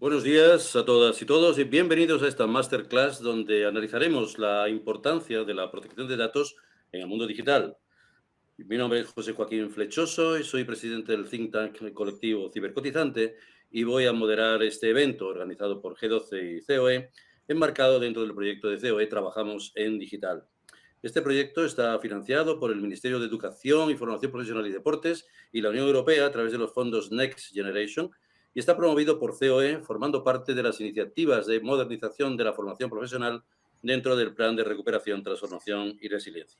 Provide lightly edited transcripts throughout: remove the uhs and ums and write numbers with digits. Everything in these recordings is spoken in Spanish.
Buenos días a todas y todos y bienvenidos a esta masterclass donde analizaremos la importancia de la protección de datos en el mundo digital. Mi nombre es José Joaquín Flechoso y soy presidente del think tank colectivo Cibercotizante y voy a moderar este evento organizado por G12 y COE, enmarcado dentro del proyecto de COE Trabajamos en Digital. Este proyecto está financiado por el Ministerio de Educación y Formación Profesional y Deportes y la Unión Europea a través de los fondos Next Generation y está promovido por COE, formando parte de las iniciativas de modernización de la formación profesional dentro del Plan de Recuperación, Transformación y Resiliencia.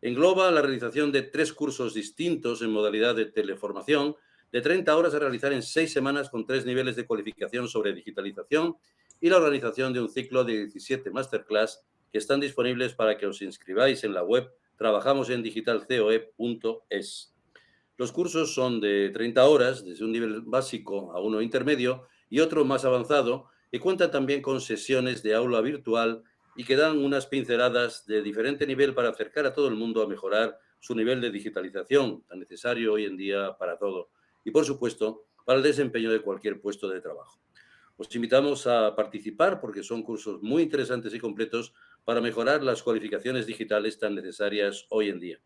Engloba la realización de 3 cursos distintos en modalidad de teleformación de 30 horas a realizar en 6 semanas con 3 niveles de cualificación sobre digitalización y la organización de un ciclo de 17 masterclass que están disponibles para que os inscribáis en la web trabajamosendigitalcoe.es. Los cursos son de 30 horas, desde un nivel básico a uno intermedio y otro más avanzado, y cuentan también con sesiones de aula virtual y que dan unas pinceladas de diferente nivel para acercar a todo el mundo a mejorar su nivel de digitalización, tan necesario hoy en día para todo, y por supuesto, para el desempeño de cualquier puesto de trabajo. Os invitamos a participar porque son cursos muy interesantes y completos para mejorar las cualificaciones digitales tan necesarias hoy en día.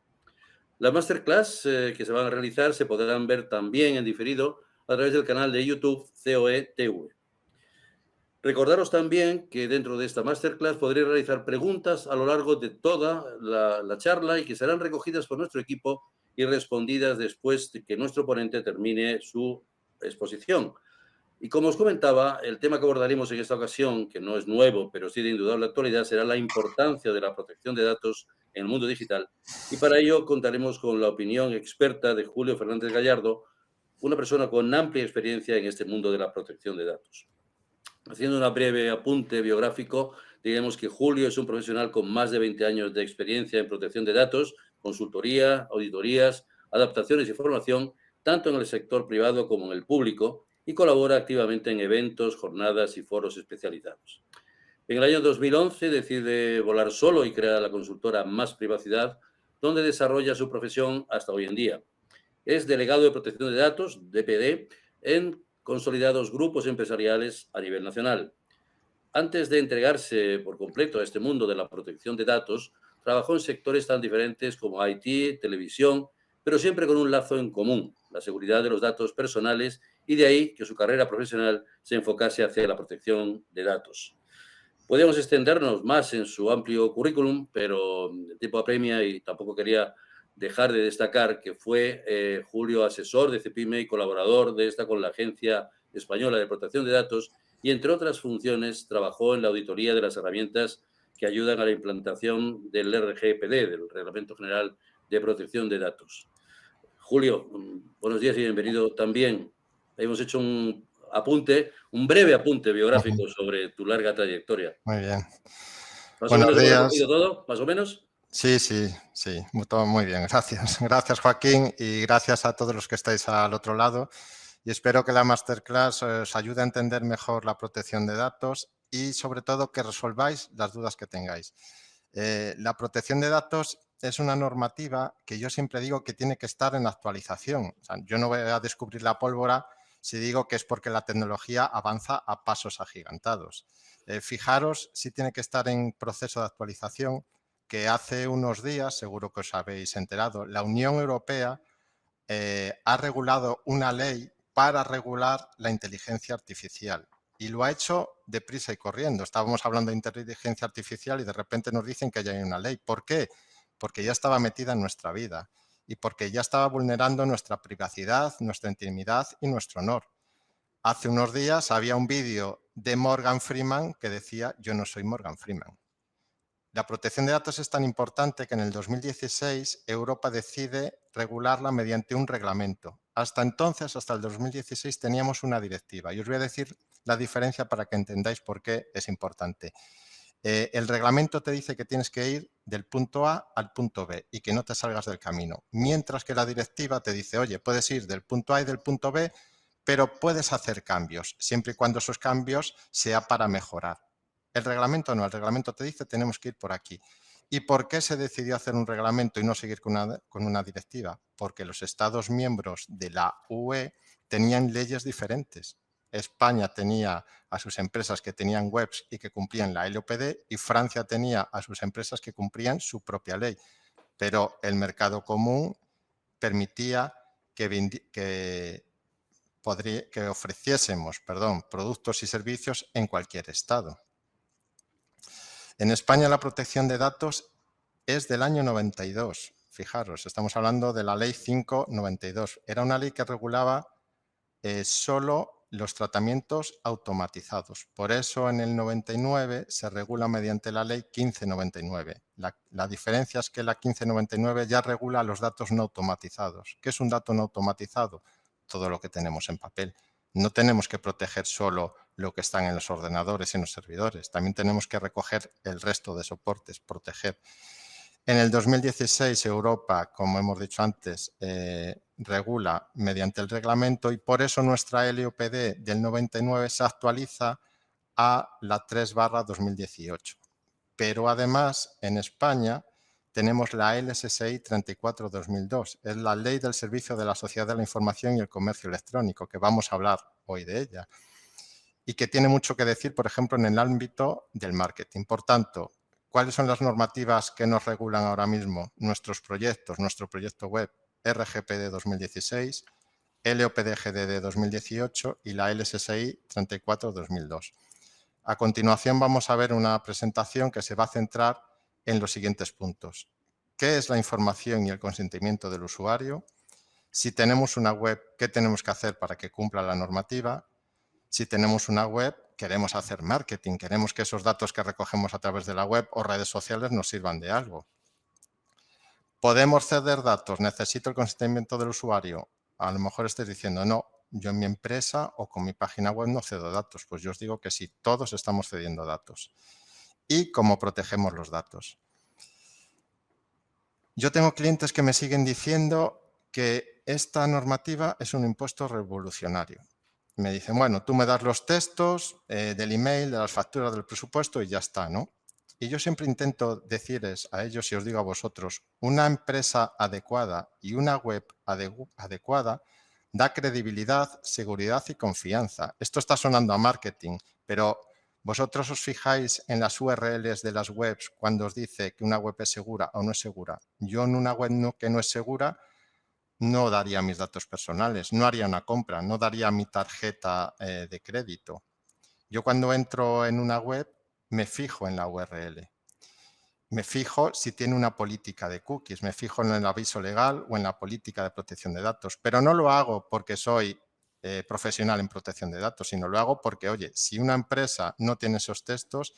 Las masterclass que se van a realizar se podrán ver también en diferido a través del canal de YouTube COE TV. Recordaros también que dentro de esta masterclass podréis realizar preguntas a lo largo de toda la charla y que serán recogidas por nuestro equipo y respondidas después de que nuestro ponente termine su exposición. Y como os comentaba, el tema que abordaremos en esta ocasión, que no es nuevo, pero sí de indudable actualidad, será la importancia de la protección de datos en el mundo digital. Y para ello contaremos con la opinión experta de Julio Fernández Gallardo, una persona con amplia experiencia en este mundo de la protección de datos. Haciendo un breve apunte biográfico, diremos que Julio es un profesional con más de 20 años de experiencia en protección de datos, consultoría, auditorías, adaptaciones y formación, tanto en el sector privado como en el público, y colabora activamente en eventos, jornadas y foros especializados. En el año 2011 decide volar solo y crea la consultora Más Privacidad, donde desarrolla su profesión hasta hoy en día. Es delegado de protección de datos, DPD, en consolidados grupos empresariales a nivel nacional. Antes de entregarse por completo a este mundo de la protección de datos, trabajó en sectores tan diferentes como IT, televisión, pero siempre con un lazo en común, la seguridad de los datos personales, y de ahí que su carrera profesional se enfocase hacia la protección de datos. Podríamos extendernos más en su amplio currículum, pero el tiempo apremia y tampoco quería dejar de destacar que fue Julio asesor de CEPIME y colaborador de esta con la Agencia Española de Protección de Datos y, entre otras funciones, trabajó en la auditoría de las herramientas que ayudan a la implantación del RGPD, del Reglamento General de Protección de Datos. Julio, buenos días y bienvenido también. Hemos hecho un breve apunte Ujú. biográfico sobre tu larga trayectoria. Muy bien. ¿Más o Buenos menos hemos recogido días. todo? ¿Más o menos? Sí, sí, sí, todo muy bien, gracias. Gracias, Joaquín, y gracias a todos los que estáis al otro lado. Y espero que la masterclass os ayude a entender mejor la protección de datos y, sobre todo, que resolváis las dudas que tengáis. La protección de datos es una normativa que yo siempre digo que tiene que estar en actualización. O sea, yo no voy a descubrir la pólvora si digo que es porque la tecnología avanza a pasos agigantados. Fijaros si tiene que estar en proceso de actualización, que hace unos días, seguro que os habéis enterado, la Unión Europea ha regulado una ley para regular la inteligencia artificial. Y lo ha hecho deprisa y corriendo. Estábamos hablando de inteligencia artificial y de repente nos dicen que ya hay una ley. ¿Por qué? Porque ya estaba metida en nuestra vida y porque ya estaba vulnerando nuestra privacidad, nuestra intimidad y nuestro honor. Hace unos días había un vídeo de Morgan Freeman que decía: yo no soy Morgan Freeman. La protección de datos es tan importante que en el 2016 Europa decide regularla mediante un reglamento. Hasta entonces, hasta el 2016, teníamos una directiva. Y os voy a decir la diferencia para que entendáis por qué es importante. El reglamento te dice que tienes que ir del punto A al punto B y que no te salgas del camino. Mientras que la directiva te dice: oye, puedes ir del punto A y del punto B, pero puedes hacer cambios, siempre y cuando esos cambios sea para mejorar. El reglamento no, el reglamento te dice: tenemos que ir por aquí. ¿Y por qué se decidió hacer un reglamento y no seguir con una directiva? Porque los Estados miembros de la UE tenían leyes diferentes. España tenía a sus empresas que tenían webs y que cumplían la LOPD y Francia tenía a sus empresas que cumplían su propia ley. Pero el mercado común permitía que ofreciésemos productos y servicios en cualquier estado. En España la protección de datos es del año 92. Fijaros, estamos hablando de la Ley 592. Era una ley que regulaba solo los tratamientos automatizados. Por eso en el 99 se regula mediante la Ley 1599. La diferencia es que la 1599 ya regula los datos no automatizados. ¿Qué es un dato no automatizado? Todo lo que tenemos en papel. No tenemos que proteger solo lo que están en los ordenadores y en los servidores. También tenemos que recoger el resto de soportes, proteger. En el 2016 Europa, como hemos dicho antes, regula mediante el reglamento y por eso nuestra LOPD del 99 se actualiza a la 3/2018. Pero además en España tenemos la LSSI 34/2002, es la Ley del Servicio de la Sociedad de la Información y el Comercio Electrónico, que vamos a hablar hoy de ella, y que tiene mucho que decir, por ejemplo, en el ámbito del marketing. Por tanto, ¿cuáles son las normativas que nos regulan ahora mismo nuestros proyectos? Nuestro proyecto web RGPD 2016, LOPD-GDD 2018 y la LSSI 34/2002. A continuación vamos a ver una presentación que se va a centrar en los siguientes puntos. ¿Qué es la información y el consentimiento del usuario? Si tenemos una web, ¿qué tenemos que hacer para que cumpla la normativa? Si tenemos una web, queremos hacer marketing, queremos que esos datos que recogemos a través de la web o redes sociales nos sirvan de algo. ¿Podemos ceder datos? ¿Necesito el consentimiento del usuario? A lo mejor estáis diciendo, no, yo en mi empresa o con mi página web no cedo datos. Pues yo os digo que sí, todos estamos cediendo datos. ¿Y cómo protegemos los datos? Yo tengo clientes que me siguen diciendo que esta normativa es un impuesto revolucionario. Me dicen, bueno, tú me das los textos del email, de las facturas del presupuesto y ya está, ¿no? Y yo siempre intento decirles a ellos y os digo a vosotros, una empresa adecuada y una web adecuada da credibilidad, seguridad y confianza. Esto está sonando a marketing, pero vosotros os fijáis en las URLs de las webs cuando os dice que una web es segura o no es segura. Yo en una web que no es segura no daría mis datos personales, no haría una compra, no daría mi tarjeta de crédito. Yo cuando entro en una web me fijo en la URL. Me fijo si tiene una política de cookies, me fijo en el aviso legal o en la política de protección de datos, pero no lo hago porque soy profesional en protección de datos, sino lo hago porque, oye, si una empresa no tiene esos textos,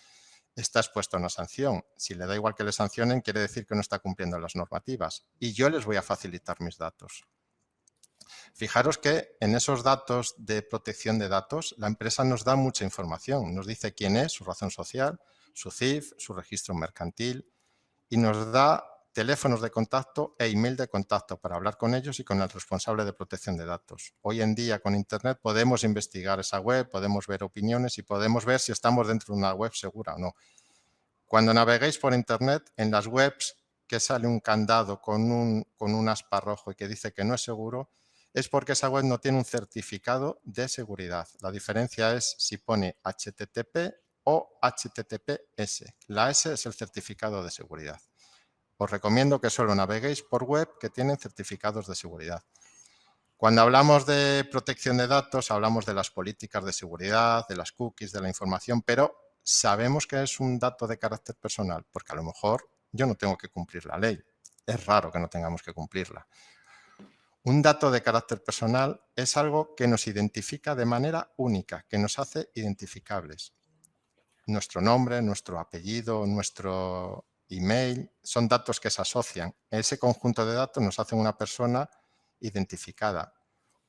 está expuesto a una sanción. Si le da igual que le sancionen, quiere decir que no está cumpliendo las normativas y yo les voy a facilitar mis datos. Fijaros que en esos datos de protección de datos, la empresa nos da mucha información. Nos dice quién es, su razón social, su CIF, su registro mercantil y nos da teléfonos de contacto e email de contacto para hablar con ellos y con el responsable de protección de datos. Hoy en día con Internet podemos investigar esa web, podemos ver opiniones y podemos ver si estamos dentro de una web segura o no. Cuando naveguéis por Internet, en las webs que sale un candado con un aspa rojo y que dice que no es seguro, es porque esa web no tiene un certificado de seguridad. La diferencia es si pone HTTP o HTTPS. La S es el certificado de seguridad. Os recomiendo que solo naveguéis por web que tienen certificados de seguridad. Cuando hablamos de protección de datos, hablamos de las políticas de seguridad, de las cookies, de la información, pero sabemos que es un dato de carácter personal, porque a lo mejor yo no tengo que cumplir la ley. Es raro que no tengamos que cumplirla. Un dato de carácter personal es algo que nos identifica de manera única, que nos hace identificables. Nuestro nombre, nuestro apellido, nuestro email, son datos que se asocian. Ese conjunto de datos nos hace una persona identificada.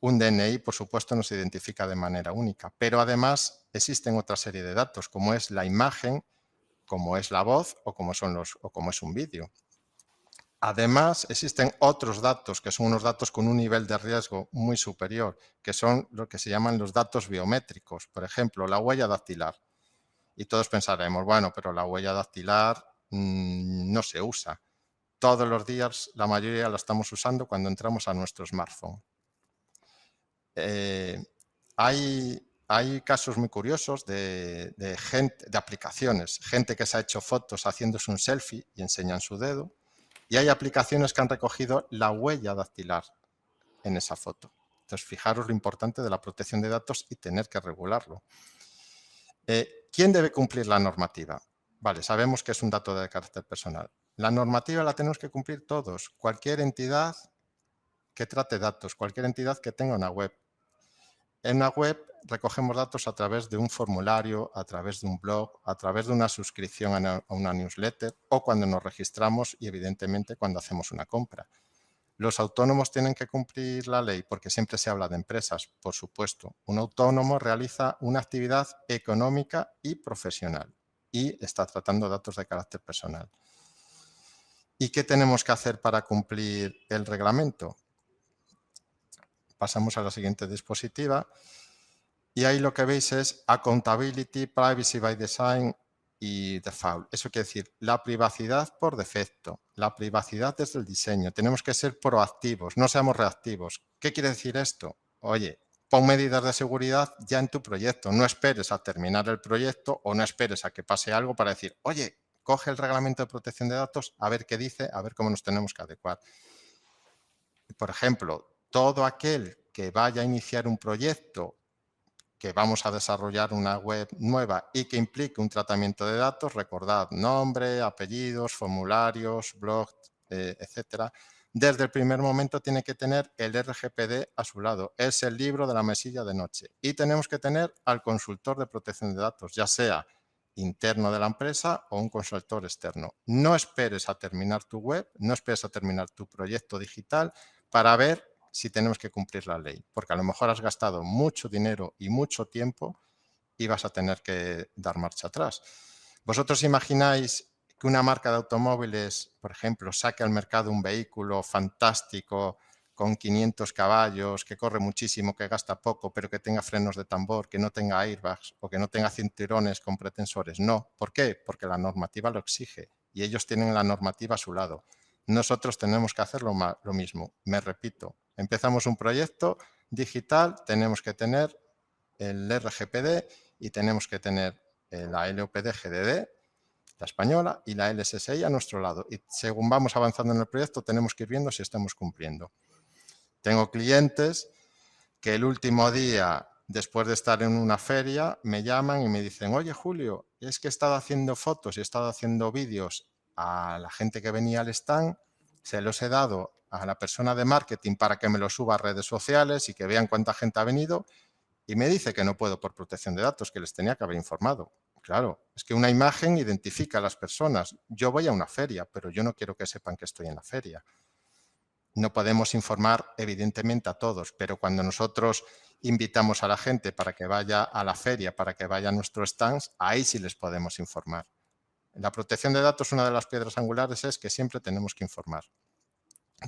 Un DNI, por supuesto, nos identifica de manera única, pero además existen otra serie de datos, como es la imagen, como es la voz o como es un vídeo. Además, existen otros datos que son unos datos con un nivel de riesgo muy superior, que son lo que se llaman los datos biométricos. Por ejemplo, la huella dactilar. Y todos pensaremos, bueno, pero la huella dactilar no se usa. Todos los días, la mayoría la estamos usando cuando entramos a nuestro smartphone. Hay hay casos muy curiosos de gente, de aplicaciones, gente que se ha hecho fotos haciéndose un selfie y enseñan su dedo, y hay aplicaciones que han recogido la huella dactilar en esa foto. Entonces, fijaros lo importante de la protección de datos y tener que regularlo. ¿Quién debe cumplir la normativa? Vale, sabemos que es un dato de carácter personal. La normativa la tenemos que cumplir todos. Cualquier entidad que trate datos, cualquier entidad que tenga una web. En una web recogemos datos a través de un formulario, a través de un blog, a través de una suscripción a una newsletter o cuando nos registramos y, evidentemente, cuando hacemos una compra. ¿Los autónomos tienen que cumplir la ley? Porque siempre se habla de empresas, por supuesto. Un autónomo realiza una actividad económica y profesional y está tratando datos de carácter personal. ¿Y qué tenemos que hacer para cumplir el reglamento? Pasamos a la siguiente diapositiva y ahí lo que veis es Accountability, Privacy by Design y Default. Eso quiere decir la privacidad por defecto, la privacidad desde el diseño. Tenemos que ser proactivos, no seamos reactivos. ¿Qué quiere decir esto? Oye, pon medidas de seguridad ya en tu proyecto. No esperes a terminar el proyecto o no esperes a que pase algo para decir, oye, coge el reglamento de protección de datos, a ver qué dice, a ver cómo nos tenemos que adecuar. Por ejemplo, todo aquel que vaya a iniciar un proyecto que vamos a desarrollar una web nueva y que implique un tratamiento de datos, recordad nombre, apellidos, formularios, blog, etcétera. Desde el primer momento tiene que tener el RGPD a su lado. Es el libro de la mesilla de noche. Y tenemos que tener al consultor de protección de datos, ya sea interno de la empresa o un consultor externo. No esperes a terminar tu web, no esperes a terminar tu proyecto digital para ver si tenemos que cumplir la ley, porque a lo mejor has gastado mucho dinero y mucho tiempo y vas a tener que dar marcha atrás. ¿Vosotros imagináis que una marca de automóviles, por ejemplo, saque al mercado un vehículo fantástico con 500 caballos, que corre muchísimo, que gasta poco, pero que tenga frenos de tambor, que no tenga airbags o que no tenga cinturones con pretensores? No. ¿Por qué? Porque la normativa lo exige y ellos tienen la normativa a su lado. Nosotros tenemos que hacer lo mismo. Me repito, empezamos un proyecto digital, tenemos que tener el RGPD y tenemos que tener la LOPD-GDD, la española, y la LSSI a nuestro lado. Y según vamos avanzando en el proyecto, tenemos que ir viendo si estamos cumpliendo. Tengo clientes que el último día, después de estar en una feria, me llaman y me dicen, oye, Julio, es que he estado haciendo fotos y he estado haciendo vídeos a la gente que venía al stand, se los he dado a la persona de marketing para que me los suba a redes sociales y que vean cuánta gente ha venido, y me dice que no puedo por protección de datos, que les tenía que haber informado. Claro, es que una imagen identifica a las personas. Yo voy a una feria, pero yo no quiero que sepan que estoy en la feria. No podemos informar, evidentemente, a todos, pero cuando nosotros invitamos a la gente para que vaya a la feria, para que vaya a nuestros stands, ahí sí les podemos informar. En la protección de datos, una de las piedras angulares es que siempre tenemos que informar.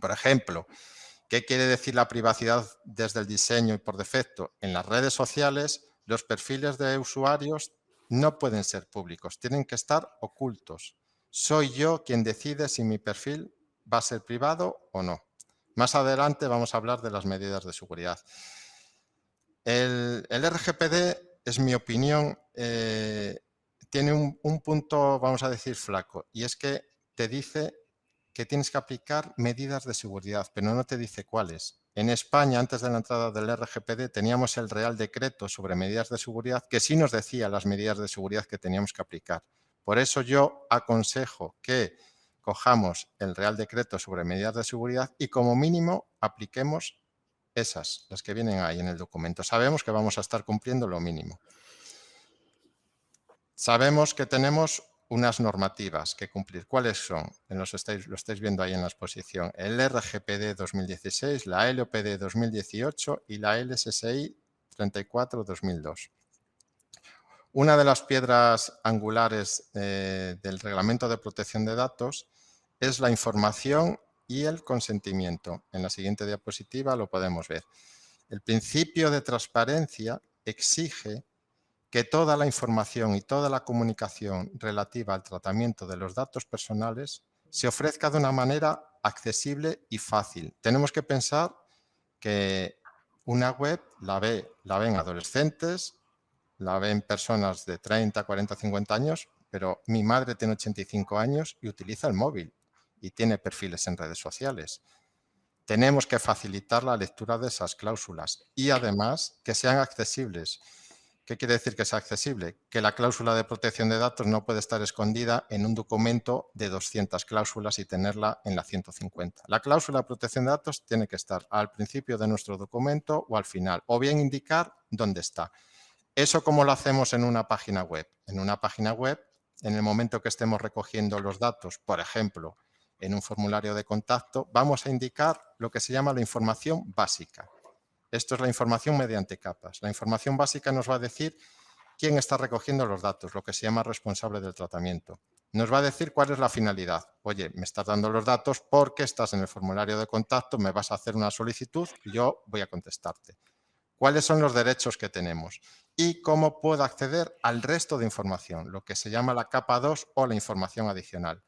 Por ejemplo, ¿qué quiere decir la privacidad desde el diseño y por defecto? En las redes sociales, los perfiles de usuarios no pueden ser públicos, tienen que estar ocultos. Soy yo quien decide si mi perfil va a ser privado o no. Más adelante vamos a hablar de las medidas de seguridad. El RGPD, es mi opinión, tiene un punto, vamos a decir, flaco, y es que te dice que tienes que aplicar medidas de seguridad, pero no te dice cuáles. En España, antes de la entrada del RGPD, teníamos el Real Decreto sobre medidas de seguridad que sí nos decía las medidas de seguridad que teníamos que aplicar. Por eso yo aconsejo que cojamos el Real Decreto sobre medidas de seguridad y como mínimo apliquemos esas, las que vienen ahí en el documento. Sabemos que vamos a estar cumpliendo lo mínimo. Sabemos que tenemos unas normativas que cumplir. ¿Cuáles son? Lo estáis viendo ahí en la exposición. El RGPD 2016, la LOPD 2018 y la LSSI 34-2002. Una de las piedras angulares del Reglamento de Protección de Datos es la información y el consentimiento. En la siguiente diapositiva lo podemos ver. El principio de transparencia exige que toda la información y toda la comunicación relativa al tratamiento de los datos personales se ofrezca de una manera accesible y fácil. Tenemos que pensar que una web la ven adolescentes, la ven personas de 30, 40, 50 años, pero mi madre tiene 85 años y utiliza el móvil y tiene perfiles en redes sociales. Tenemos que facilitar la lectura de esas cláusulas y además que sean accesibles. ¿Qué quiere decir que sea accesible? Que la cláusula de protección de datos no puede estar escondida en un documento de 200 cláusulas y tenerla en la 150. La cláusula de protección de datos tiene que estar al principio de nuestro documento o al final, o bien indicar dónde está. ¿Eso cómo lo hacemos en una página web? En una página web, en el momento que estemos recogiendo los datos, por ejemplo, en un formulario de contacto, vamos a indicar lo que se llama la información básica. Esto es la información mediante capas. La información básica nos va a decir quién está recogiendo los datos, lo que se llama responsable del tratamiento. Nos va a decir cuál es la finalidad. Oye, me estás dando los datos porque estás en el formulario de contacto, me vas a hacer una solicitud y yo voy a contestarte. ¿Cuáles son los derechos que tenemos? Y cómo puedo acceder al resto de información, lo que se llama la capa 2 o la información adicional.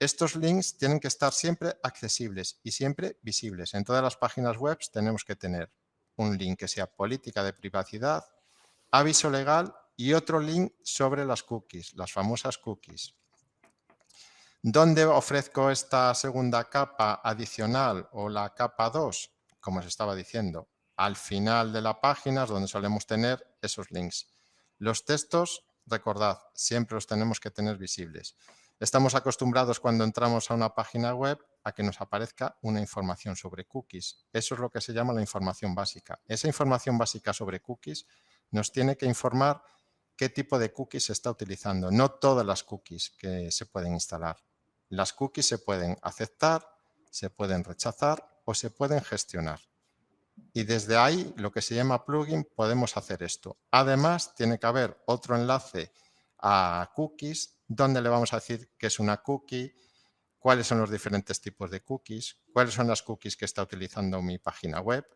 Estos links tienen que estar siempre accesibles y siempre visibles. En todas las páginas web tenemos que tener un link que sea política de privacidad, aviso legal y otro link sobre las cookies, las famosas cookies. ¿Dónde ofrezco esta segunda capa adicional o la capa 2? Como os estaba diciendo, al final de la página es donde solemos tener esos links. Los textos, recordad, siempre los tenemos que tener visibles. Estamos acostumbrados cuando entramos a una página web a que nos aparezca una información sobre cookies. Eso es lo que se llama la información básica. Esa información básica sobre cookies nos tiene que informar qué tipo de cookies se está utilizando. No todas las cookies que se pueden instalar. Las cookies se pueden aceptar, se pueden rechazar o se pueden gestionar. Y desde ahí, lo que se llama plugin, podemos hacer esto. Además, tiene que haber otro enlace a cookies donde le vamos a decir qué es una cookie, cuáles son los diferentes tipos de cookies, cuáles son las cookies que está utilizando mi página web.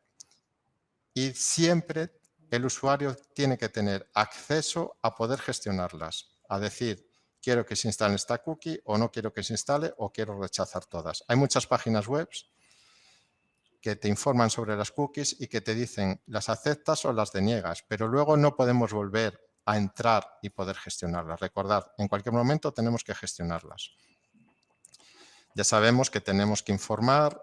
Y siempre el usuario tiene que tener acceso a poder gestionarlas, a decir, quiero que se instale esta cookie o no quiero que se instale o quiero rechazar todas. Hay muchas páginas web que te informan sobre las cookies y que te dicen las aceptas o las deniegas, pero luego no podemos volver a entrar y poder gestionarlas. Recordad, en cualquier momento tenemos que gestionarlas. Ya sabemos que tenemos que informar,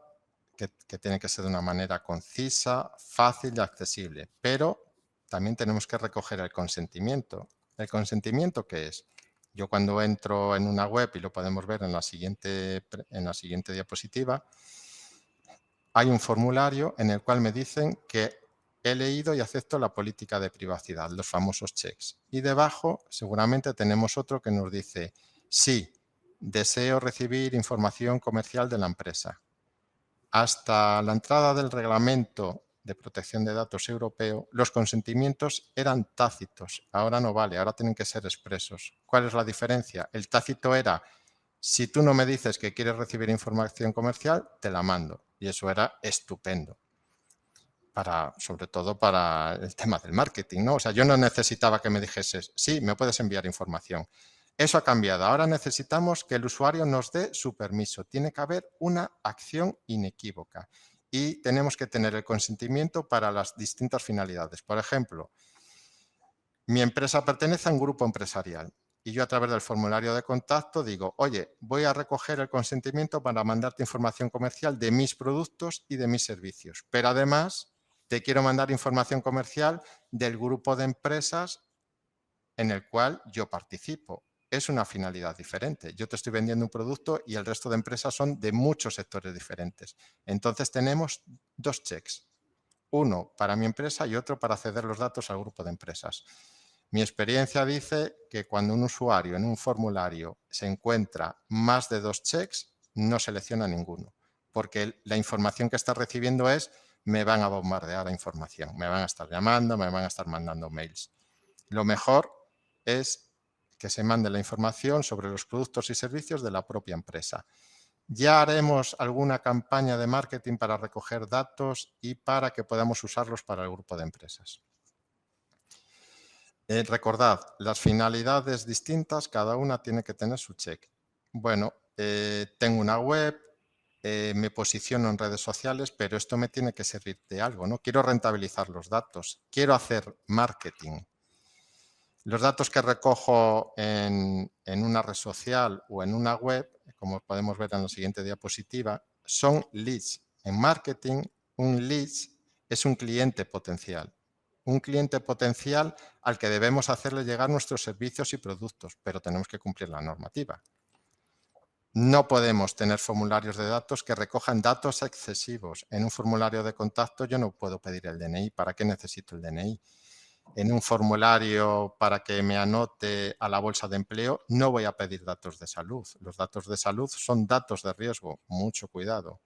que tiene que ser de una manera concisa, fácil y accesible, pero también tenemos que recoger el consentimiento. ¿El consentimiento qué es? Yo cuando entro en una web, y lo podemos ver en la siguiente diapositiva, hay un formulario en el cual me dicen que he leído y acepto la política de privacidad, los famosos checks. Y debajo seguramente tenemos otro que nos dice, sí, deseo recibir información comercial de la empresa. Hasta la entrada del Reglamento de Protección de Datos Europeo, los consentimientos eran tácitos. Ahora no vale, ahora tienen que ser expresos. ¿Cuál es la diferencia? El tácito era, si tú no me dices que quieres recibir información comercial, te la mando. Y eso era estupendo, sobre todo para el tema del marketing, ¿no? O sea, yo no necesitaba que me dijeses, sí, me puedes enviar información. Eso ha cambiado. Ahora necesitamos que el usuario nos dé su permiso. Tiene que haber una acción inequívoca y tenemos que tener el consentimiento para las distintas finalidades. Por ejemplo, mi empresa pertenece a un grupo empresarial y yo a través del formulario de contacto digo, oye, voy a recoger el consentimiento para mandarte información comercial de mis productos y de mis servicios, pero además te quiero mandar información comercial del grupo de empresas en el cual yo participo. Es una finalidad diferente. Yo te estoy vendiendo un producto y el resto de empresas son de muchos sectores diferentes. Entonces tenemos dos checks. Uno para mi empresa y otro para ceder los datos al grupo de empresas. Mi experiencia dice que cuando un usuario en un formulario se encuentra más de dos checks, no selecciona ninguno, porque la información que está recibiendo es, me van a bombardear la información, me van a estar llamando, me van a estar mandando mails. Lo mejor es que se mande la información sobre los productos y servicios de la propia empresa. Ya haremos alguna campaña de marketing para recoger datos y para que podamos usarlos para el grupo de empresas. Recordad, las finalidades distintas, cada una tiene que tener su check. Bueno, tengo una web, me posiciono en redes sociales, pero esto me tiene que servir de algo, ¿no? Quiero rentabilizar los datos, quiero hacer marketing. Los datos que recojo en una red social o en una web, como podemos ver en la siguiente diapositiva, son leads. En marketing, un lead es un cliente potencial. Un cliente potencial al que debemos hacerle llegar nuestros servicios y productos, pero tenemos que cumplir la normativa. No podemos tener formularios de datos que recojan datos excesivos. En un formulario de contacto yo no puedo pedir el DNI. ¿Para qué necesito el DNI? En un formulario para que me anote a la bolsa de empleo no voy a pedir datos de salud. Los datos de salud son datos de riesgo. Mucho cuidado.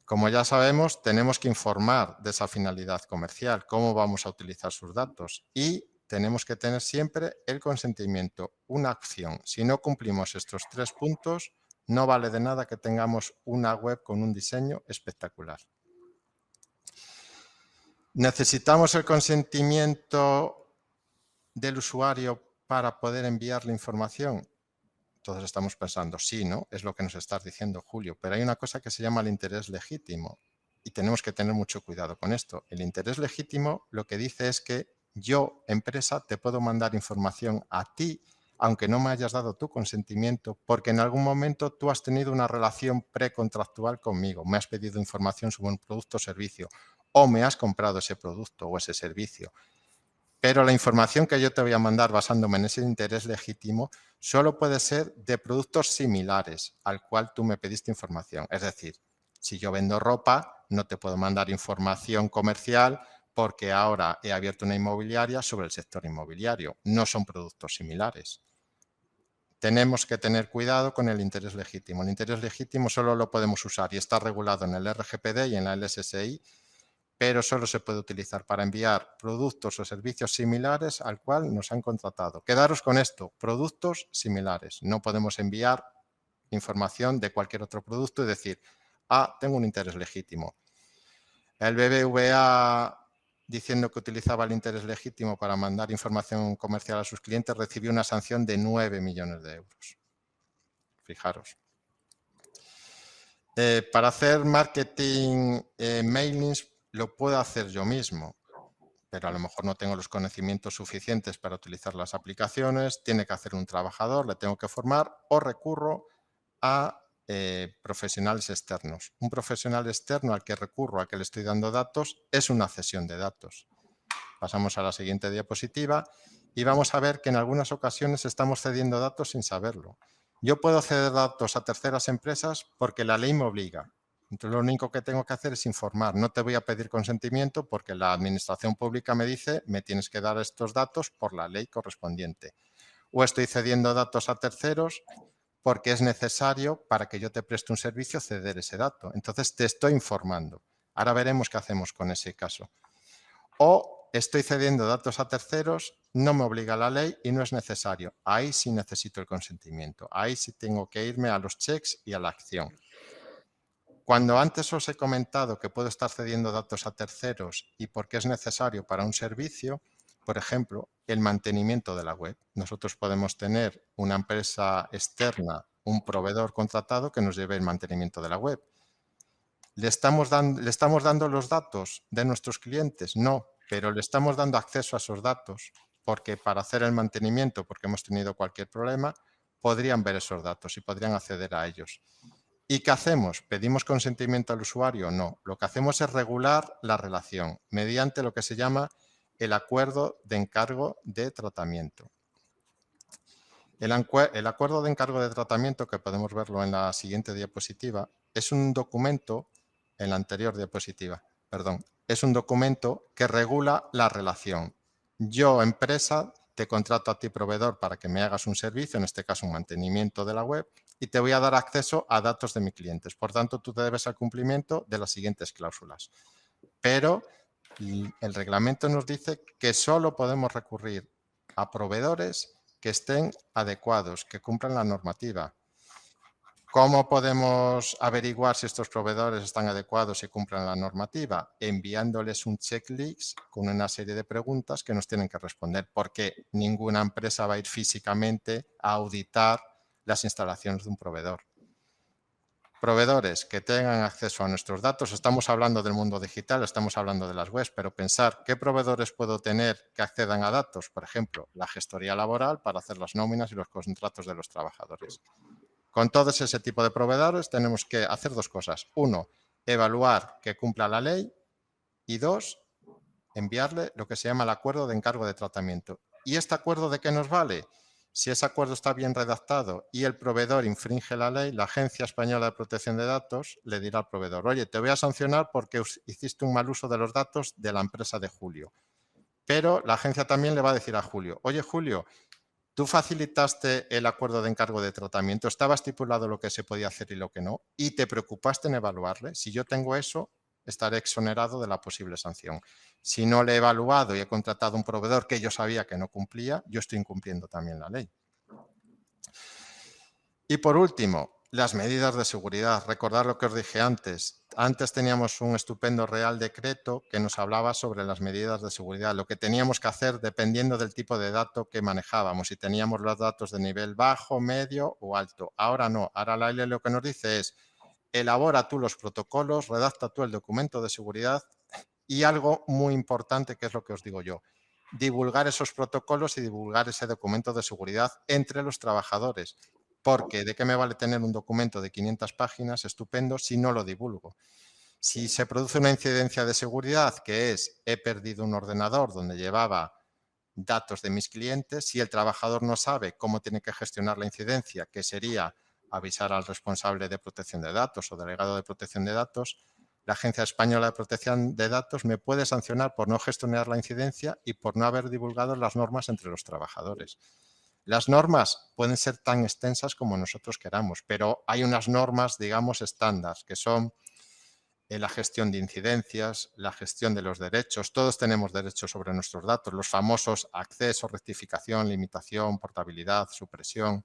Como ya sabemos, tenemos que informar de esa finalidad comercial, cómo vamos a utilizar sus datos y tenemos que tener siempre el consentimiento, una acción. Si no cumplimos estos 3 puntos, no vale de nada que tengamos una web con un diseño espectacular. ¿Necesitamos el consentimiento del usuario para poder enviar la información? Todos estamos pensando, sí, ¿no? Es lo que nos estás diciendo, Julio. Pero hay una cosa que se llama el interés legítimo y tenemos que tener mucho cuidado con esto. El interés legítimo lo que dice es que yo, empresa, te puedo mandar información a ti, aunque no me hayas dado tu consentimiento, porque en algún momento tú has tenido una relación precontractual conmigo, me has pedido información sobre un producto o servicio, o me has comprado ese producto o ese servicio. Pero la información que yo te voy a mandar basándome en ese interés legítimo solo puede ser de productos similares al cual tú me pediste información. Es decir, si yo vendo ropa, no te puedo mandar información comercial porque ahora he abierto una inmobiliaria sobre el sector inmobiliario. No son productos similares. Tenemos que tener cuidado con el interés legítimo. El interés legítimo solo lo podemos usar y está regulado en el RGPD y en la LSSI, pero solo se puede utilizar para enviar productos o servicios similares al cual nos han contratado. Quedaros con esto, productos similares. No podemos enviar información de cualquier otro producto y decir, tengo un interés legítimo. El BBVA, diciendo que utilizaba el interés legítimo para mandar información comercial a sus clientes, recibió una sanción de 9 millones de euros. Fijaros. Para hacer marketing mailings lo puedo hacer yo mismo, pero a lo mejor no tengo los conocimientos suficientes para utilizar las aplicaciones, tiene que hacer un trabajador, le tengo que formar o recurro a profesionales externos. Un profesional externo al que recurro, al que le estoy dando datos, es una cesión de datos. Pasamos a la siguiente diapositiva y vamos a ver que en algunas ocasiones estamos cediendo datos sin saberlo. Yo puedo ceder datos a terceras empresas porque la ley me obliga. Entonces, lo único que tengo que hacer es informar. No te voy a pedir consentimiento porque la administración pública me dice me tienes que dar estos datos por la ley correspondiente. O estoy cediendo datos a terceros porque es necesario para que yo te preste un servicio ceder ese dato. Entonces, te estoy informando. Ahora veremos qué hacemos con ese caso. O estoy cediendo datos a terceros, no me obliga la ley y no es necesario. Ahí sí necesito el consentimiento. Ahí sí tengo que irme a los checks y a la acción. Cuando antes os he comentado que puedo estar cediendo datos a terceros y porque es necesario para un servicio, por ejemplo, el mantenimiento de la web. Nosotros podemos tener una empresa externa, un proveedor contratado que nos lleve el mantenimiento de la web. ¿Le estamos dando los datos de nuestros clientes? No, pero le estamos dando acceso a esos datos porque para hacer el mantenimiento, porque hemos tenido cualquier problema, podrían ver esos datos y podrían acceder a ellos. ¿Y qué hacemos? ¿Pedimos consentimiento al usuario? No. Lo que hacemos es regular la relación mediante lo que se llama el acuerdo de encargo de tratamiento. El acuerdo de encargo de tratamiento, que podemos verlo en la siguiente diapositiva, es un documento, en la anterior diapositiva, perdón, es un documento que regula la relación. Yo, empresa, te contrato a ti, proveedor, para que me hagas un servicio, en este caso un mantenimiento de la web, y te voy a dar acceso a datos de mis clientes. Por tanto, tú te debes al cumplimiento de las siguientes cláusulas. Pero el reglamento nos dice que solo podemos recurrir a proveedores que estén adecuados, que cumplan la normativa. ¿Cómo podemos averiguar si estos proveedores están adecuados y cumplen la normativa? Enviándoles un checklist con una serie de preguntas que nos tienen que responder, porque ninguna empresa va a ir físicamente a auditar las instalaciones de un proveedor. proveedores que tengan acceso a nuestros datos. Estamos hablando del mundo digital, estamos hablando de las webs, pero pensar qué proveedores puedo tener que accedan a datos. Por ejemplo, la gestoría laboral para hacer las nóminas y los contratos de los trabajadores. Con todos ese tipo de proveedores tenemos que hacer dos cosas. Uno, evaluar que cumpla la ley y dos, enviarle lo que se llama el acuerdo de encargo de tratamiento. ¿Y este acuerdo de qué nos vale? Si ese acuerdo está bien redactado y el proveedor infringe la ley, la Agencia Española de Protección de Datos le dirá al proveedor, oye, te voy a sancionar porque hiciste un mal uso de los datos de la empresa de Julio. Pero la agencia también le va a decir a Julio, oye, Julio, tú facilitaste el acuerdo de encargo de tratamiento, estaba estipulado lo que se podía hacer y lo que no, y te preocupaste en evaluarle. Si yo tengo eso, estaré exonerado de la posible sanción. Si no le he evaluado y he contratado un proveedor que yo sabía que no cumplía, yo estoy incumpliendo también la ley. Y por último, las medidas de seguridad. Recordad lo que os dije antes. Antes teníamos un estupendo Real Decreto que nos hablaba sobre las medidas de seguridad, lo que teníamos que hacer dependiendo del tipo de dato que manejábamos, si teníamos los datos de nivel bajo, medio o alto. Ahora no, ahora la ley lo que nos dice es, elabora tú los protocolos, redacta tú el documento de seguridad y algo muy importante que es lo que os digo yo, divulgar esos protocolos y divulgar ese documento de seguridad entre los trabajadores. Porque ¿de qué me vale tener un documento de 500 páginas estupendo si no lo divulgo? Si se produce una incidencia de seguridad que es he perdido un ordenador donde llevaba datos de mis clientes, si el trabajador no sabe cómo tiene que gestionar la incidencia, que sería avisar al responsable de protección de datos o delegado de protección de datos, la Agencia Española de Protección de Datos me puede sancionar por no gestionar la incidencia y por no haber divulgado las normas entre los trabajadores. Las normas pueden ser tan extensas como nosotros queramos, pero hay unas normas, digamos, estándar, que son la gestión de incidencias, la gestión de los derechos. Todos tenemos derechos sobre nuestros datos, los famosos acceso, rectificación, limitación, portabilidad, supresión.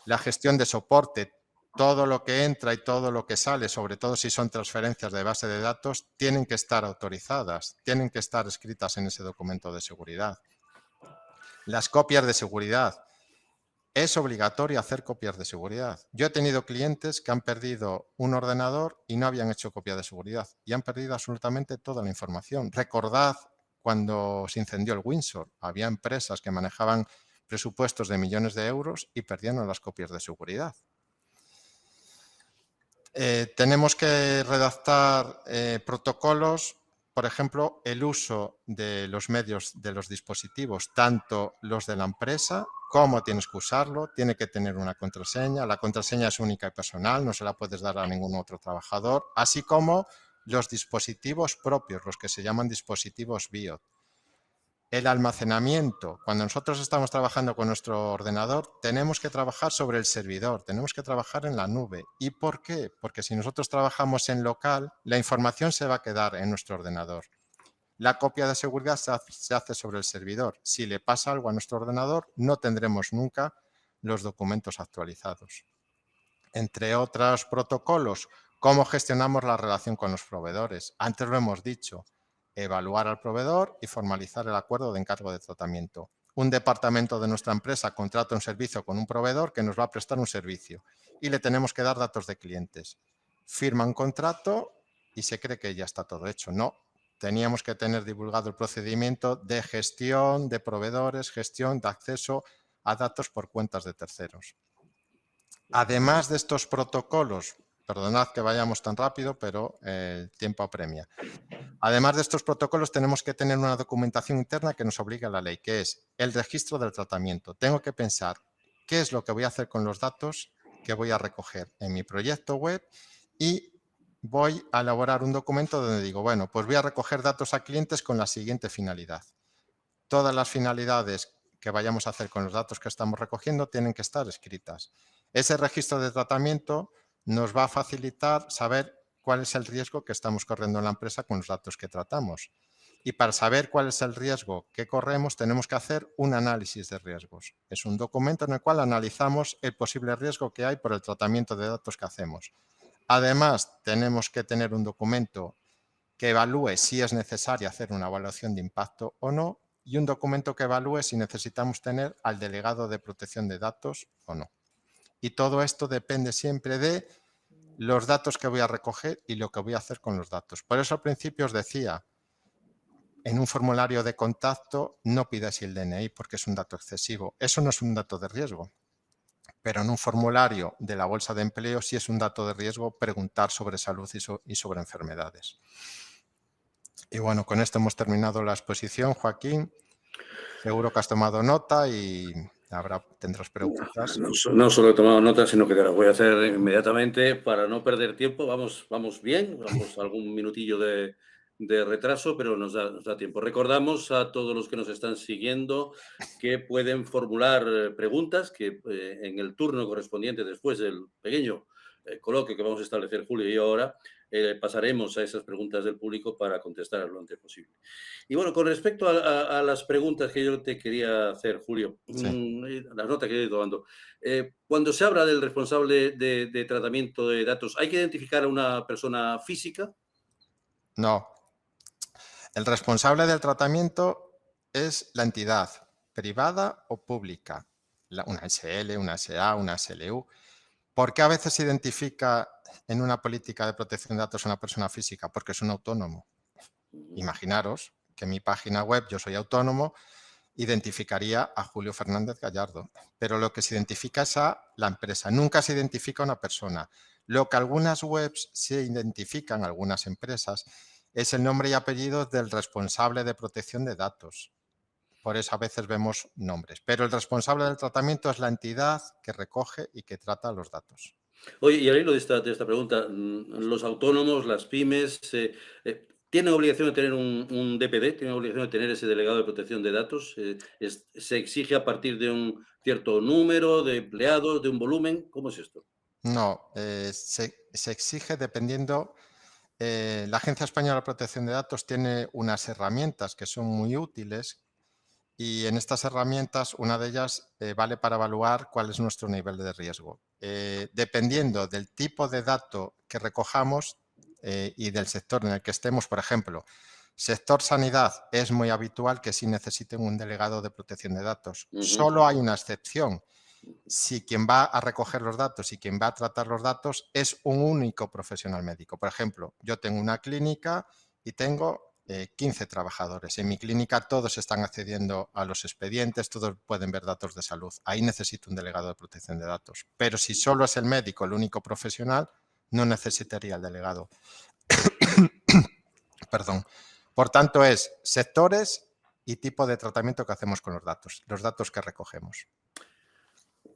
La gestión de soporte, todo lo que entra y todo lo que sale, sobre todo si son transferencias de base de datos, tienen que estar autorizadas, tienen que estar escritas en ese documento de seguridad. Las copias de seguridad. Es obligatorio hacer copias de seguridad. Yo he tenido clientes que han perdido un ordenador y no habían hecho copia de seguridad y han perdido absolutamente toda la información. Recordad cuando se incendió el Windsor. Había empresas que manejaban presupuestos de millones de euros y perdieron las copias de seguridad. Tenemos que redactar protocolos, por ejemplo, el uso de los medios de los dispositivos, tanto los de la empresa, cómo tienes que usarlo, tiene que tener una contraseña, la contraseña es única y personal, no se la puedes dar a ningún otro trabajador, así como los dispositivos propios, los que se llaman dispositivos BIOS. El almacenamiento. Cuando nosotros estamos trabajando con nuestro ordenador, tenemos que trabajar sobre el servidor, tenemos que trabajar en la nube. ¿Y por qué? Porque si nosotros trabajamos en local, la información se va a quedar en nuestro ordenador. La copia de seguridad se hace sobre el servidor. Si le pasa algo a nuestro ordenador, no tendremos nunca los documentos actualizados. Entre otros protocolos, ¿cómo gestionamos la relación con los proveedores? Antes lo hemos dicho. Evaluar al proveedor y formalizar el acuerdo de encargo de tratamiento. Un departamento de nuestra empresa contrata un servicio con un proveedor que nos va a prestar un servicio y le tenemos que dar datos de clientes. Firma un contrato y se cree que ya está todo hecho. No, teníamos que tener divulgado el procedimiento de gestión de proveedores, gestión de acceso a datos por cuentas de terceros. Además de estos protocolos, perdonad que vayamos tan rápido, pero el tiempo apremia. Además de estos protocolos, tenemos que tener una documentación interna que nos obliga a la ley, que es el registro del tratamiento. Tengo que pensar qué es lo que voy a hacer con los datos que voy a recoger en mi proyecto web y voy a elaborar un documento donde digo, bueno, pues voy a recoger datos a clientes con la siguiente finalidad. Todas las finalidades que vayamos a hacer con los datos que estamos recogiendo tienen que estar escritas. Ese registro de tratamiento nos va a facilitar saber cuál es el riesgo que estamos corriendo en la empresa con los datos que tratamos. Y para saber cuál es el riesgo que corremos, tenemos que hacer un análisis de riesgos. Es un documento en el cual analizamos el posible riesgo que hay por el tratamiento de datos que hacemos. Además, tenemos que tener un documento que evalúe si es necesario hacer una evaluación de impacto o no y un documento que evalúe si necesitamos tener al delegado de protección de datos o no. Y todo esto depende siempre de los datos que voy a recoger y lo que voy a hacer con los datos. Por eso al principio os decía, en un formulario de contacto no pidáis el DNI porque es un dato excesivo. Eso no es un dato de riesgo. Pero en un formulario de la bolsa de empleo sí es un dato de riesgo preguntar sobre salud y sobre enfermedades. Y bueno, con esto hemos terminado la exposición, Joaquín. Seguro que has tomado nota y tendrás preguntas. No solo he tomado nota, sino que te las voy a hacer inmediatamente para no perder tiempo. Vamos bien, vamos algún minutillo de retraso, pero nos da tiempo. Recordamos a todos los que nos están siguiendo que pueden formular preguntas que en el turno correspondiente, después del pequeño coloquio que vamos a establecer Julio y yo ahora, pasaremos a esas preguntas del público para contestar lo antes posible. Y bueno, con respecto a las preguntas que yo te quería hacer, Julio, Sí. las notas que he ido tomando, cuando se habla del responsable de tratamiento de datos, ¿hay que identificar a una persona física? No. El responsable del tratamiento es la entidad privada o pública, una SL, una SA, una SLU. ¿Por qué a veces se identifica en una política de protección de datos a una persona física? Porque es un autónomo. Imaginaros que en mi página web, yo soy autónomo, identificaría a Julio Fernández Gallardo, pero lo que se identifica es a la empresa, nunca se identifica a una persona. Lo que algunas webs se identifican, algunas empresas, es el nombre y apellido del responsable de protección de datos. Por eso a veces vemos nombres, pero el responsable del tratamiento es la entidad que recoge y que trata los datos. Oye, y al hilo de esta pregunta, los autónomos, las pymes, ¿tienen obligación de tener un DPD? ¿Tienen obligación de tener ese delegado de protección de datos? ¿Se exige a partir de un cierto número de empleados, de un volumen? ¿Cómo es esto? No, se exige dependiendo. La Agencia Española de Protección de Datos tiene unas herramientas que son muy útiles y en estas herramientas una de ellas vale para evaluar cuál es nuestro nivel de riesgo. Dependiendo del tipo de dato que recojamos y del sector en el que estemos, por ejemplo, sector sanidad, es muy habitual que sí necesiten un delegado de protección de datos. Ujú. Solo hay una excepción. Si quien va a recoger los datos y quien va a tratar los datos es un único profesional médico. Por ejemplo, yo tengo una clínica y tengo 15 trabajadores. En mi clínica todos están accediendo a los expedientes, todos pueden ver datos de salud. Ahí necesito un delegado de protección de datos. Pero si solo es el médico el único profesional, no necesitaría el delegado. Perdón. Por tanto, es sectores y tipo de tratamiento que hacemos con los datos que recogemos.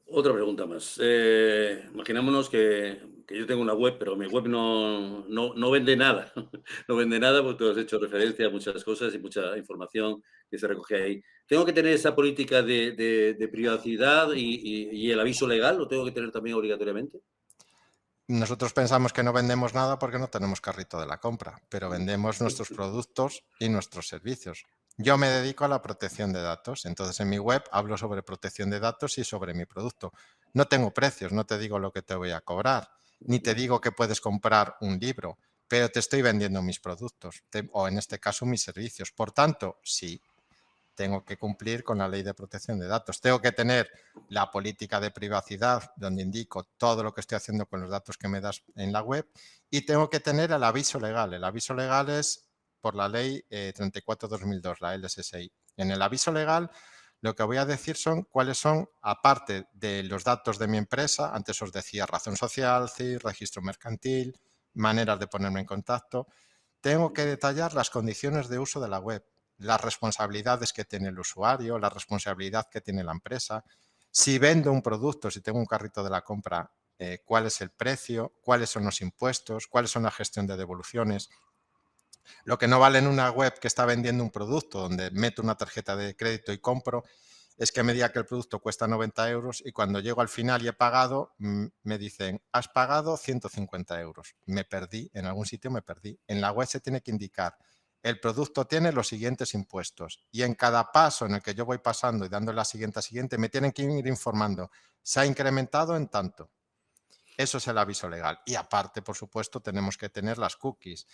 Otra pregunta más. Imaginémonos que yo tengo una web, pero mi web no vende nada. No vende nada porque tú has hecho referencia a muchas cosas y mucha información que se recoge ahí. ¿Tengo que tener esa política de privacidad y el aviso legal? ¿Lo tengo que tener también obligatoriamente? Nosotros pensamos que no vendemos nada porque no tenemos carrito de la compra, pero vendemos nuestros productos y nuestros servicios. Yo me dedico a la protección de datos, entonces en mi web hablo sobre protección de datos y sobre mi producto. No tengo precios, no te digo lo que te voy a cobrar, ni te digo que puedes comprar un libro, pero te estoy vendiendo mis productos o en este caso mis servicios. Por tanto, sí, tengo que cumplir con la ley de protección de datos. Tengo que tener la política de privacidad donde indico todo lo que estoy haciendo con los datos que me das en la web y tengo que tener el aviso legal. El aviso legal es por la ley 34/2002, la LSSI. En el aviso legal lo que voy a decir son cuáles son, aparte de los datos de mi empresa, antes os decía razón social, CIR, registro mercantil, maneras de ponerme en contacto, tengo que detallar las condiciones de uso de la web, las responsabilidades que tiene el usuario, la responsabilidad que tiene la empresa. Si vendo un producto, si tengo un carrito de la compra, cuál es el precio, cuáles son los impuestos, cuáles son la gestión de devoluciones. Lo que no vale en una web que está vendiendo un producto donde meto una tarjeta de crédito y compro es que me diga que el producto cuesta 90 euros y cuando llego al final y he pagado, me dicen, has pagado 150 euros. Me perdí, en algún sitio me perdí. En la web se tiene que indicar, el producto tiene los siguientes impuestos y en cada paso en el que yo voy pasando y dando la siguiente, me tienen que ir informando, se ha incrementado en tanto. Eso es el aviso legal. Y aparte, por supuesto, tenemos que tener las cookies.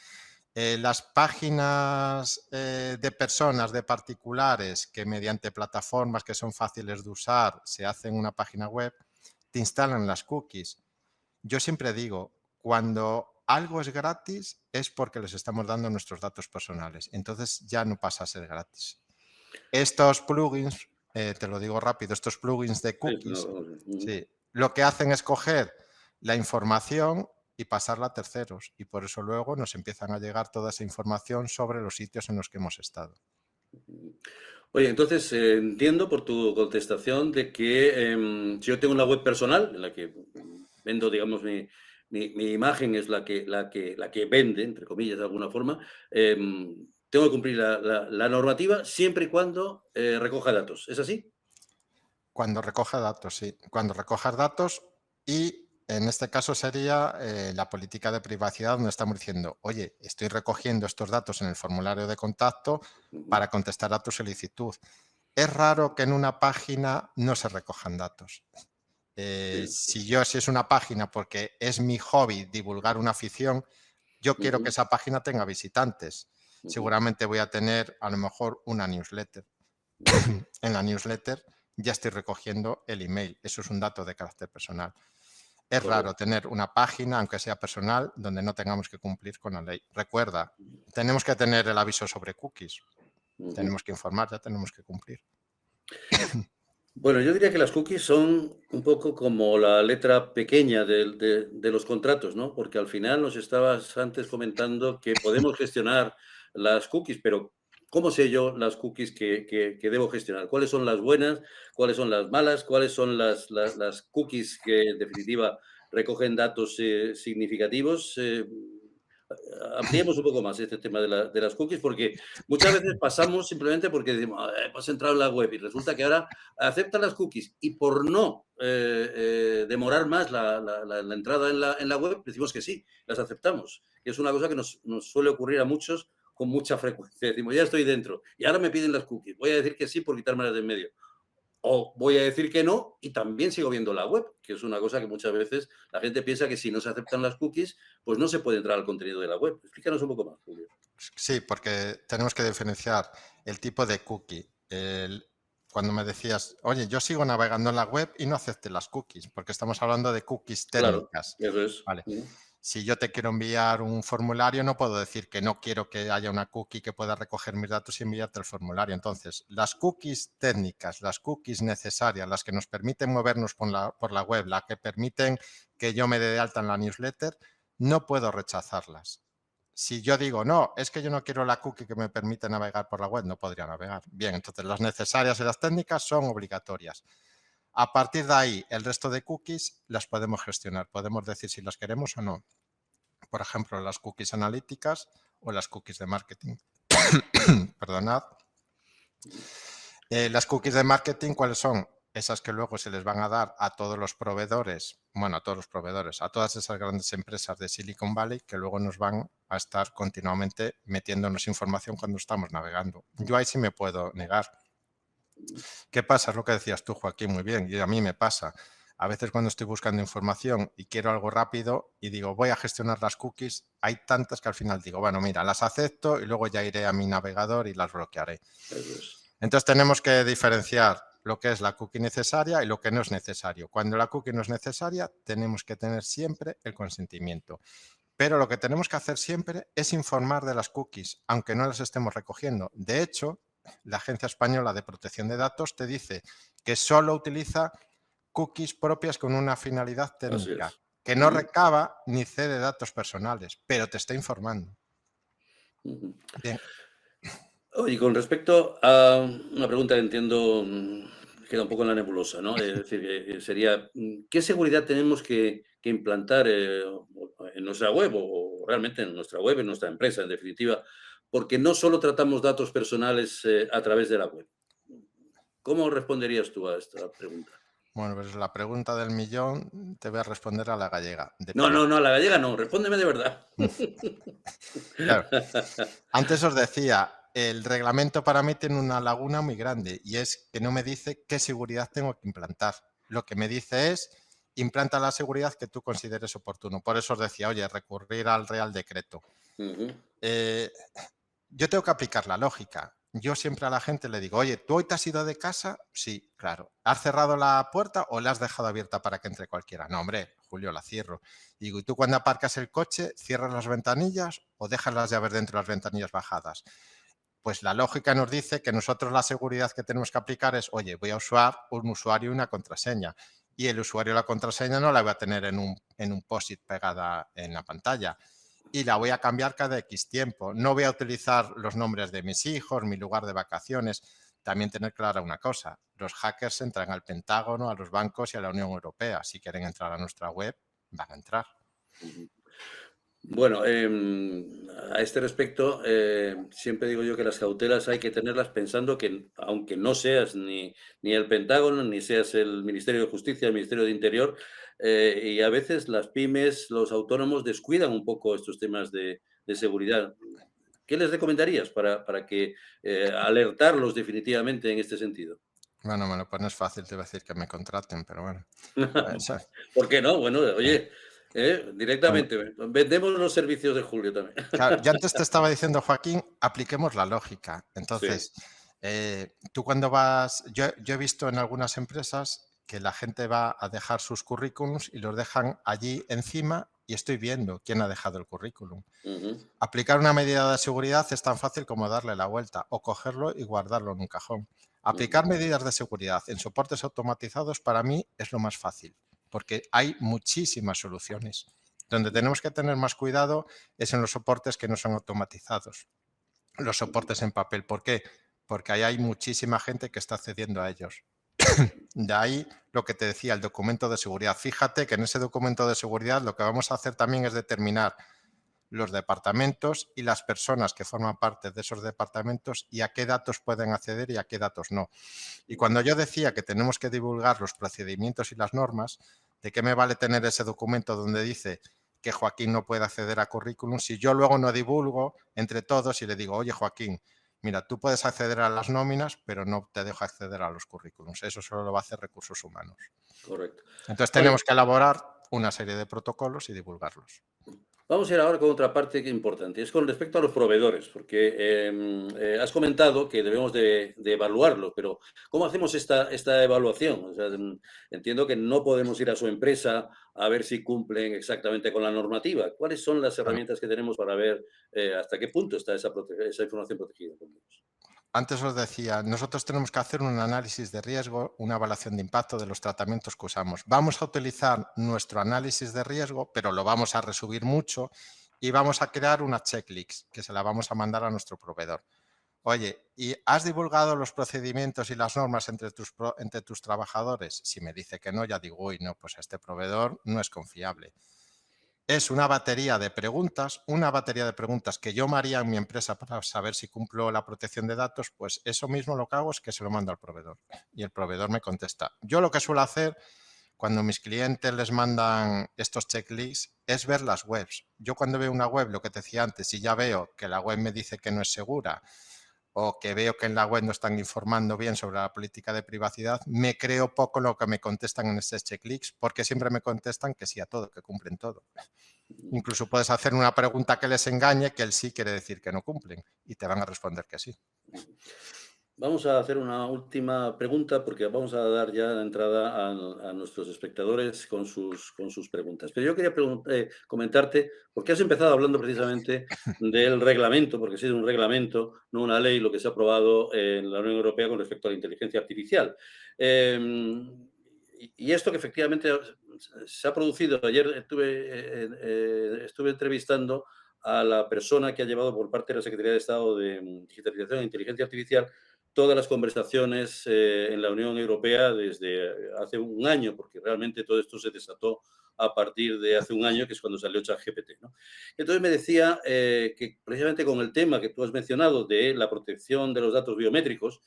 Las páginas de personas, de particulares, que mediante plataformas que son fáciles de usar se hacen una página web, te instalan las cookies. Yo siempre digo, cuando algo es gratis es porque les estamos dando nuestros datos personales. Entonces ya no pasa a ser gratis. Estos plugins, te lo digo rápido, estos plugins de Sí, no, cookies, vamos a ver. Ujú. sí, lo que hacen es coger la información y pasarla a terceros. Y por eso luego nos empiezan a llegar toda esa información sobre los sitios en los que hemos estado. Oye, entonces entiendo por tu contestación de que si yo tengo una web personal en la que vendo, digamos, mi imagen es la que vende, entre comillas, de alguna forma, tengo que cumplir la normativa siempre y cuando recoja datos. ¿Es así? Cuando recoge datos, sí. Cuando recojas datos y en este caso sería la política de privacidad donde estamos diciendo, oye, estoy recogiendo estos datos en el formulario de contacto Ujú. para contestar a tu solicitud. Es raro que en una página no se recojan datos. Sí. Si es una página porque es mi hobby divulgar una afición, yo quiero que Ujú, esa página tenga visitantes. ujú, Seguramente voy a tener a lo mejor una newsletter. ujú. En la newsletter ya estoy recogiendo el email. Eso es un dato de carácter personal. Es raro Correcto. tener una página, aunque sea personal, donde no tengamos que cumplir con la ley. Recuerda, tenemos que tener el aviso sobre cookies. Ujú. Tenemos que informar, ya tenemos que cumplir. Bueno, yo diría que las cookies son un poco como la letra pequeña de los contratos, ¿no? Porque al final nos estabas antes comentando que podemos gestionar las cookies, pero ¿cómo sé yo las cookies que debo gestionar? ¿Cuáles son las buenas? ¿Cuáles son las malas? ¿Cuáles son las cookies que en definitiva recogen datos significativos? Ampliemos un poco más este tema de las cookies, porque muchas veces pasamos simplemente porque decimos, hemos entrado en la web y resulta que ahora acepta las cookies y por no demorar más la entrada en la web, decimos que sí, las aceptamos. Y es una cosa que nos suele ocurrir a muchos con mucha frecuencia. Decimos, ya estoy dentro y ahora me piden las cookies. Voy a decir que sí por quitármelas de en medio. O voy a decir que no y también sigo viendo la web, que es una cosa que muchas veces la gente piensa que si no se aceptan las cookies, pues no se puede entrar al contenido de la web. Explícanos un poco más, Julio. Sí, porque tenemos que diferenciar el tipo de cookie. Cuando me decías, oye, yo sigo navegando en la web y no acepte las cookies, porque estamos hablando de cookies Claro, técnicas. eso es. Vale. Ujú. Si yo te quiero enviar un formulario, no puedo decir que no quiero que haya una cookie que pueda recoger mis datos y enviarte el formulario. Entonces, las cookies técnicas, las cookies necesarias, las que nos permiten movernos por la web, las que permiten que yo me dé de alta en la newsletter, no puedo rechazarlas. Si yo digo, no, es que yo no quiero la cookie que me permite navegar por la web, no podría navegar. Bien, entonces las necesarias y las técnicas son obligatorias. A partir de ahí, el resto de cookies las podemos gestionar, podemos decir si las queremos o no. Por ejemplo, las cookies analíticas o las cookies de marketing. Perdonad. Las cookies de marketing, ¿cuáles son? Esas que luego se les van a dar a todos los proveedores, bueno, a todos los proveedores, a todas esas grandes empresas de Silicon Valley que luego nos van a estar continuamente metiéndonos información cuando estamos navegando. Yo ahí sí me puedo negar. ¿Qué pasa? Es lo que decías tú, Joaquín, muy bien, y a mí me pasa. A veces cuando estoy buscando información y quiero algo rápido y digo, voy a gestionar las cookies, hay tantas que al final digo, bueno, mira, las acepto y luego ya iré a mi navegador y las bloquearé. Eso es. Entonces tenemos que diferenciar lo que es la cookie necesaria y lo que no es necesario. Cuando la cookie no es necesaria, tenemos que tener siempre el consentimiento. Pero lo que tenemos que hacer siempre es informar de las cookies, aunque no las estemos recogiendo. De hecho, la Agencia Española de Protección de Datos te dice que solo utiliza cookies propias con una finalidad Así técnica, es. que no Ujú, recaba ni cede datos personales, pero te está informando. ujú. Bien, Oye, con respecto a una pregunta que entiendo, queda un poco en la nebulosa, ¿no? Es decir, sería, ¿qué seguridad tenemos que implantar en nuestra web o realmente en nuestra web, en nuestra empresa, en definitiva? Porque no solo tratamos datos personales a través de la web. ¿Cómo responderías tú a esta pregunta? bueno, pues la pregunta del millón te voy a responder a la gallega. No, no, Depende. no, a la gallega no, respóndeme de verdad. Claro, antes os decía, el reglamento para mí tiene una laguna muy grande y es que no me dice qué seguridad tengo que implantar. Lo que me dice es, implanta la seguridad que tú consideres oportuno. Por eso os decía, oye, recurrir al Real Decreto. Ujú, Eh, yo tengo que aplicar la lógica. Yo siempre a la gente le digo, oye, ¿tú hoy te has ido de casa? Sí, claro. ¿Has cerrado la puerta o la has dejado abierta para que entre cualquiera? No, hombre, Julio, la cierro. Y digo, ¿y tú cuando aparcas el coche, cierras las ventanillas o dejas las llaves dentro de las ventanillas bajadas? Pues la lógica nos dice que nosotros la seguridad que tenemos que aplicar es, oye, voy a usar un usuario y una contraseña. Y el usuario y la contraseña no la voy a tener en un post-it pegada en la pantalla. Y la voy a cambiar cada X tiempo. No voy a utilizar los nombres de mis hijos, mi lugar de vacaciones. También tener clara una cosa, los hackers entran al Pentágono, a los bancos y a la Unión Europea. Si quieren entrar a nuestra web, van a entrar. Bueno, a este respecto, siempre digo yo que las cautelas hay que tenerlas pensando que, aunque no seas ni el Pentágono, ni seas el Ministerio de Justicia, el Ministerio de Interior, y a veces las pymes, los autónomos descuidan un poco estos temas de seguridad. ¿Qué les recomendarías para que alertarlos definitivamente en este sentido? Bueno, me lo pones fácil, te voy a decir que me contraten, pero bueno. Eso, ¿Por qué no? Bueno, eh, oye, con- directamente, vendemos los servicios de Julio también. claro, yo antes te estaba diciendo, Joaquín, apliquemos la lógica. Sí. Entonces, tú cuando vas, yo he visto en algunas empresas que la gente va a dejar sus currículums y los dejan allí encima y estoy viendo quién ha dejado el currículum. Ujú, Aplicar una medida de seguridad es tan fácil como darle la vuelta o cogerlo y guardarlo en un cajón. Aplicar ujú. medidas de seguridad en soportes automatizados para mí es lo más fácil, porque hay muchísimas soluciones. Donde tenemos que tener más cuidado es en los soportes que no son automatizados, los soportes en papel. ¿Por qué? Porque ahí hay muchísima gente que está accediendo a ellos. De ahí lo que te decía, el documento de seguridad. Fíjate que en ese documento de seguridad lo que vamos a hacer también es determinar los departamentos y las personas que forman parte de esos departamentos y a qué datos pueden acceder y a qué datos no. Y cuando yo decía que tenemos que divulgar los procedimientos y las normas, ¿de qué me vale tener ese documento donde dice que Joaquín no puede acceder a currículum si yo luego no divulgo entre todos y le digo, oye Joaquín, mira, tú puedes acceder a las nóminas, pero no te dejo acceder a los currículums. Eso solo lo va a hacer recursos humanos. Correcto. Entonces Bueno, tenemos que elaborar una serie de protocolos y divulgarlos. vamos a ir ahora con otra parte que es importante, es con respecto a los proveedores, porque has comentado que debemos de evaluarlo, pero ¿cómo hacemos esta evaluación? O sea, entiendo que no podemos ir a su empresa a ver si cumplen exactamente con la normativa. ¿Cuáles son las Bueno, herramientas que tenemos para ver hasta qué punto está esa información protegida? antes os decía, nosotros tenemos que hacer un análisis de riesgo, una evaluación de impacto de los tratamientos que usamos. Vamos a utilizar nuestro análisis de riesgo, pero lo vamos a resumir mucho y vamos a crear una checklist que se la vamos a mandar a nuestro proveedor. Oye, ¿y has divulgado los procedimientos y las normas entre tus trabajadores? Si me dice que no, ya digo, uy, no, pues este proveedor no es confiable. Es una batería de preguntas que yo me haría en mi empresa para saber si cumplo la protección de datos, pues eso mismo lo que hago es que se lo mando al proveedor y el proveedor me contesta. Yo lo que suelo hacer cuando mis clientes les mandan estos checklists es ver las webs. Yo cuando veo una web, lo que te decía antes, si ya veo que la web me dice que no es segura o que veo que en la web no están informando bien sobre la política de privacidad, me creo poco lo que me contestan en estos checklists porque siempre me contestan que sí a todo, que cumplen todo. Incluso puedes hacer una pregunta que les engañe, que el sí quiere decir que no cumplen y te van a responder que sí. Vamos a hacer una última pregunta porque vamos a dar ya la entrada a nuestros espectadores con sus preguntas. Pero yo quería comentarte, porque has empezado hablando precisamente del reglamento, porque ha sido un reglamento, no una ley, lo que se ha aprobado en la Unión Europea con respecto a la inteligencia artificial. Y esto que efectivamente se ha producido, ayer estuve entrevistando a la persona que ha llevado por parte de la Secretaría de Estado de Digitalización e Inteligencia Artificial todas las conversaciones en la Unión Europea desde hace un año, porque realmente todo esto se desató a partir de hace un año, que es cuando salió ChatGPT, ¿no? Entonces me decía que precisamente con el tema que tú has mencionado de la protección de los datos biométricos,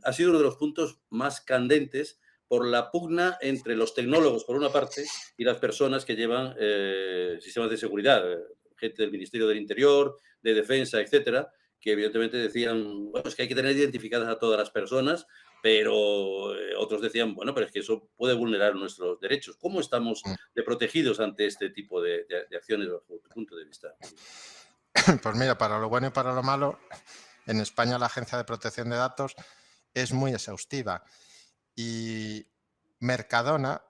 ha sido uno de los puntos más candentes por la pugna entre los tecnólogos, por una parte, y las personas que llevan sistemas de seguridad, gente del Ministerio del Interior, de Defensa, etcétera, que evidentemente decían, bueno, es que hay que tener identificadas a todas las personas, pero otros decían, bueno, pero es que eso puede vulnerar nuestros derechos. ¿Cómo estamos de protegidos ante este tipo de acciones bajo tu punto de vista? Pues mira, para lo bueno y para lo malo, en España la Agencia de Protección de Datos es muy exhaustiva y Mercadona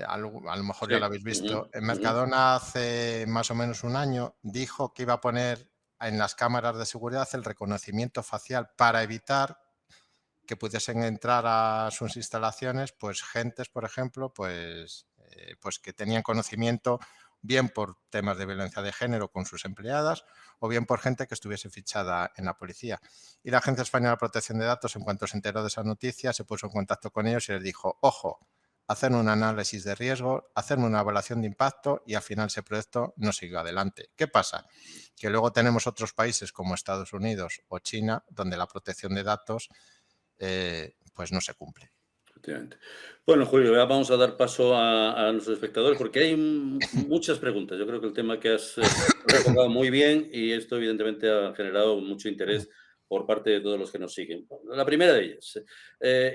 a lo mejor ya Sí. lo habéis Ujú, visto, en ujú. Mercadona hace más o menos un año dijo que iba a poner en las cámaras de seguridad el reconocimiento facial para evitar que pudiesen entrar a sus instalaciones, pues gentes, por ejemplo, pues que tenían conocimiento bien por temas de violencia de género con sus empleadas o bien por gente que estuviese fichada en la policía. Y la Agencia Española de Protección de Datos, en cuanto se enteró de esa noticia, se puso en contacto con ellos y les dijo, ojo, hacer un análisis de riesgo, hacer una evaluación de impacto y al final ese proyecto no siguió adelante. ¿Qué pasa? Que luego tenemos otros países como Estados Unidos o China donde la protección de datos pues no se cumple. Efectivamente. Bueno, Julio, ya vamos a dar paso a nuestros espectadores porque hay muchas preguntas. Yo creo que el tema que has enfocado muy bien y esto evidentemente ha generado mucho interés por parte de todos los que nos siguen. La primera de ellas,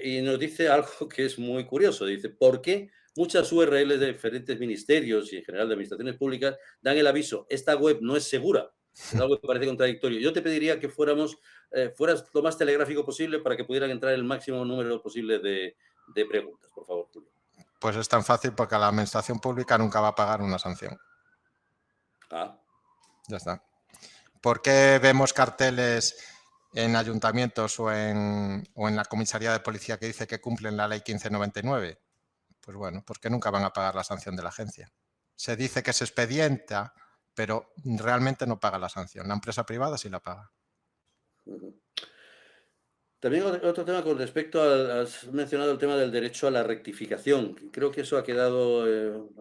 y nos dice algo que es muy curioso. Dice, ¿por qué muchas URLs de diferentes ministerios y en general de administraciones públicas dan el aviso, esta web no es segura? Es algo que parece contradictorio. Yo te pediría que fueras lo más telegráfico posible para que pudieran entrar el máximo número posible de preguntas, por favor, Julio. Pues es tan fácil porque la administración pública nunca va a pagar una sanción. Ah, Ya está. ¿Por qué vemos carteles en ayuntamientos o en la comisaría de policía que dice que cumplen la ley 1599? Pues bueno, porque nunca van a pagar la sanción de la agencia. Se dice que se expedienta, pero realmente no paga la sanción. La empresa privada sí la paga. ujú. También otro tema con respecto has mencionado el tema del derecho a la rectificación. Creo que eso ha quedado,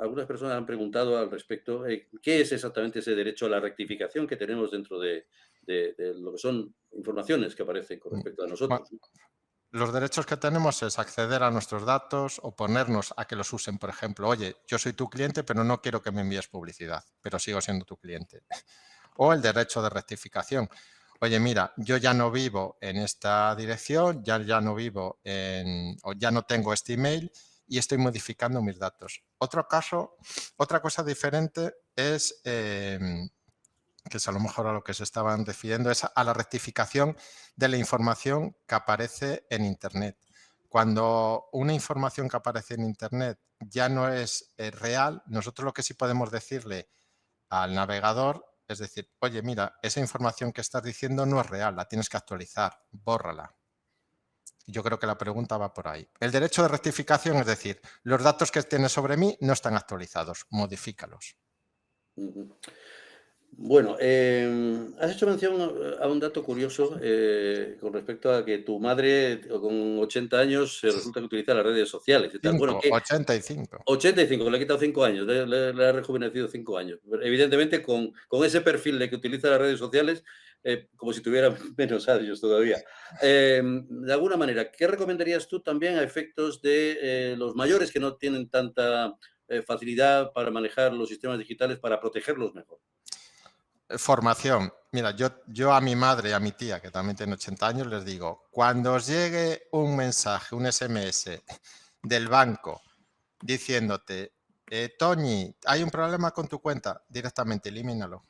algunas personas han preguntado al respecto, ¿qué es exactamente ese derecho a la rectificación que tenemos dentro de lo que son informaciones que aparecen con respecto a Bueno, nosotros? los derechos que tenemos es acceder a nuestros datos, oponernos a que los usen. Por ejemplo, oye, yo soy tu cliente, pero no quiero que me envíes publicidad, pero sigo siendo tu cliente. O el derecho de rectificación. Oye, mira, yo ya no vivo en esta dirección, ya no vivo o ya no tengo este email y estoy modificando mis datos. Otra cosa diferente es que es a lo mejor a lo que se estaban refiriendo, es a la rectificación de la información que aparece en Internet. Cuando una información que aparece en Internet ya no es real, nosotros lo que sí podemos decirle al navegador es decir, oye, mira, esa información que estás diciendo no es real, la tienes que actualizar, bórrala. Yo creo que la pregunta va por ahí. El derecho de rectificación es decir, los datos que tienes sobre mí no están actualizados, modifícalos. Ujú. Bueno, has hecho mención a un dato curioso con respecto a que tu madre con 80 años resulta que utiliza las redes sociales y tal. Bueno, 85. 85, le he quitado 5 años, le ha rejuvenecido 5 años. Evidentemente, con ese perfil de que utiliza las redes sociales, como si tuviera menos años todavía. De alguna manera, ¿qué recomendarías tú también a efectos de los mayores que no tienen tanta facilidad para manejar los sistemas digitales para protegerlos mejor? Formación. Mira, yo a mi madre y a mi tía, que también tiene 80 años, les digo, cuando os llegue un mensaje, un SMS del banco diciéndote, Toñi, hay un problema con tu cuenta, directamente elimínalo.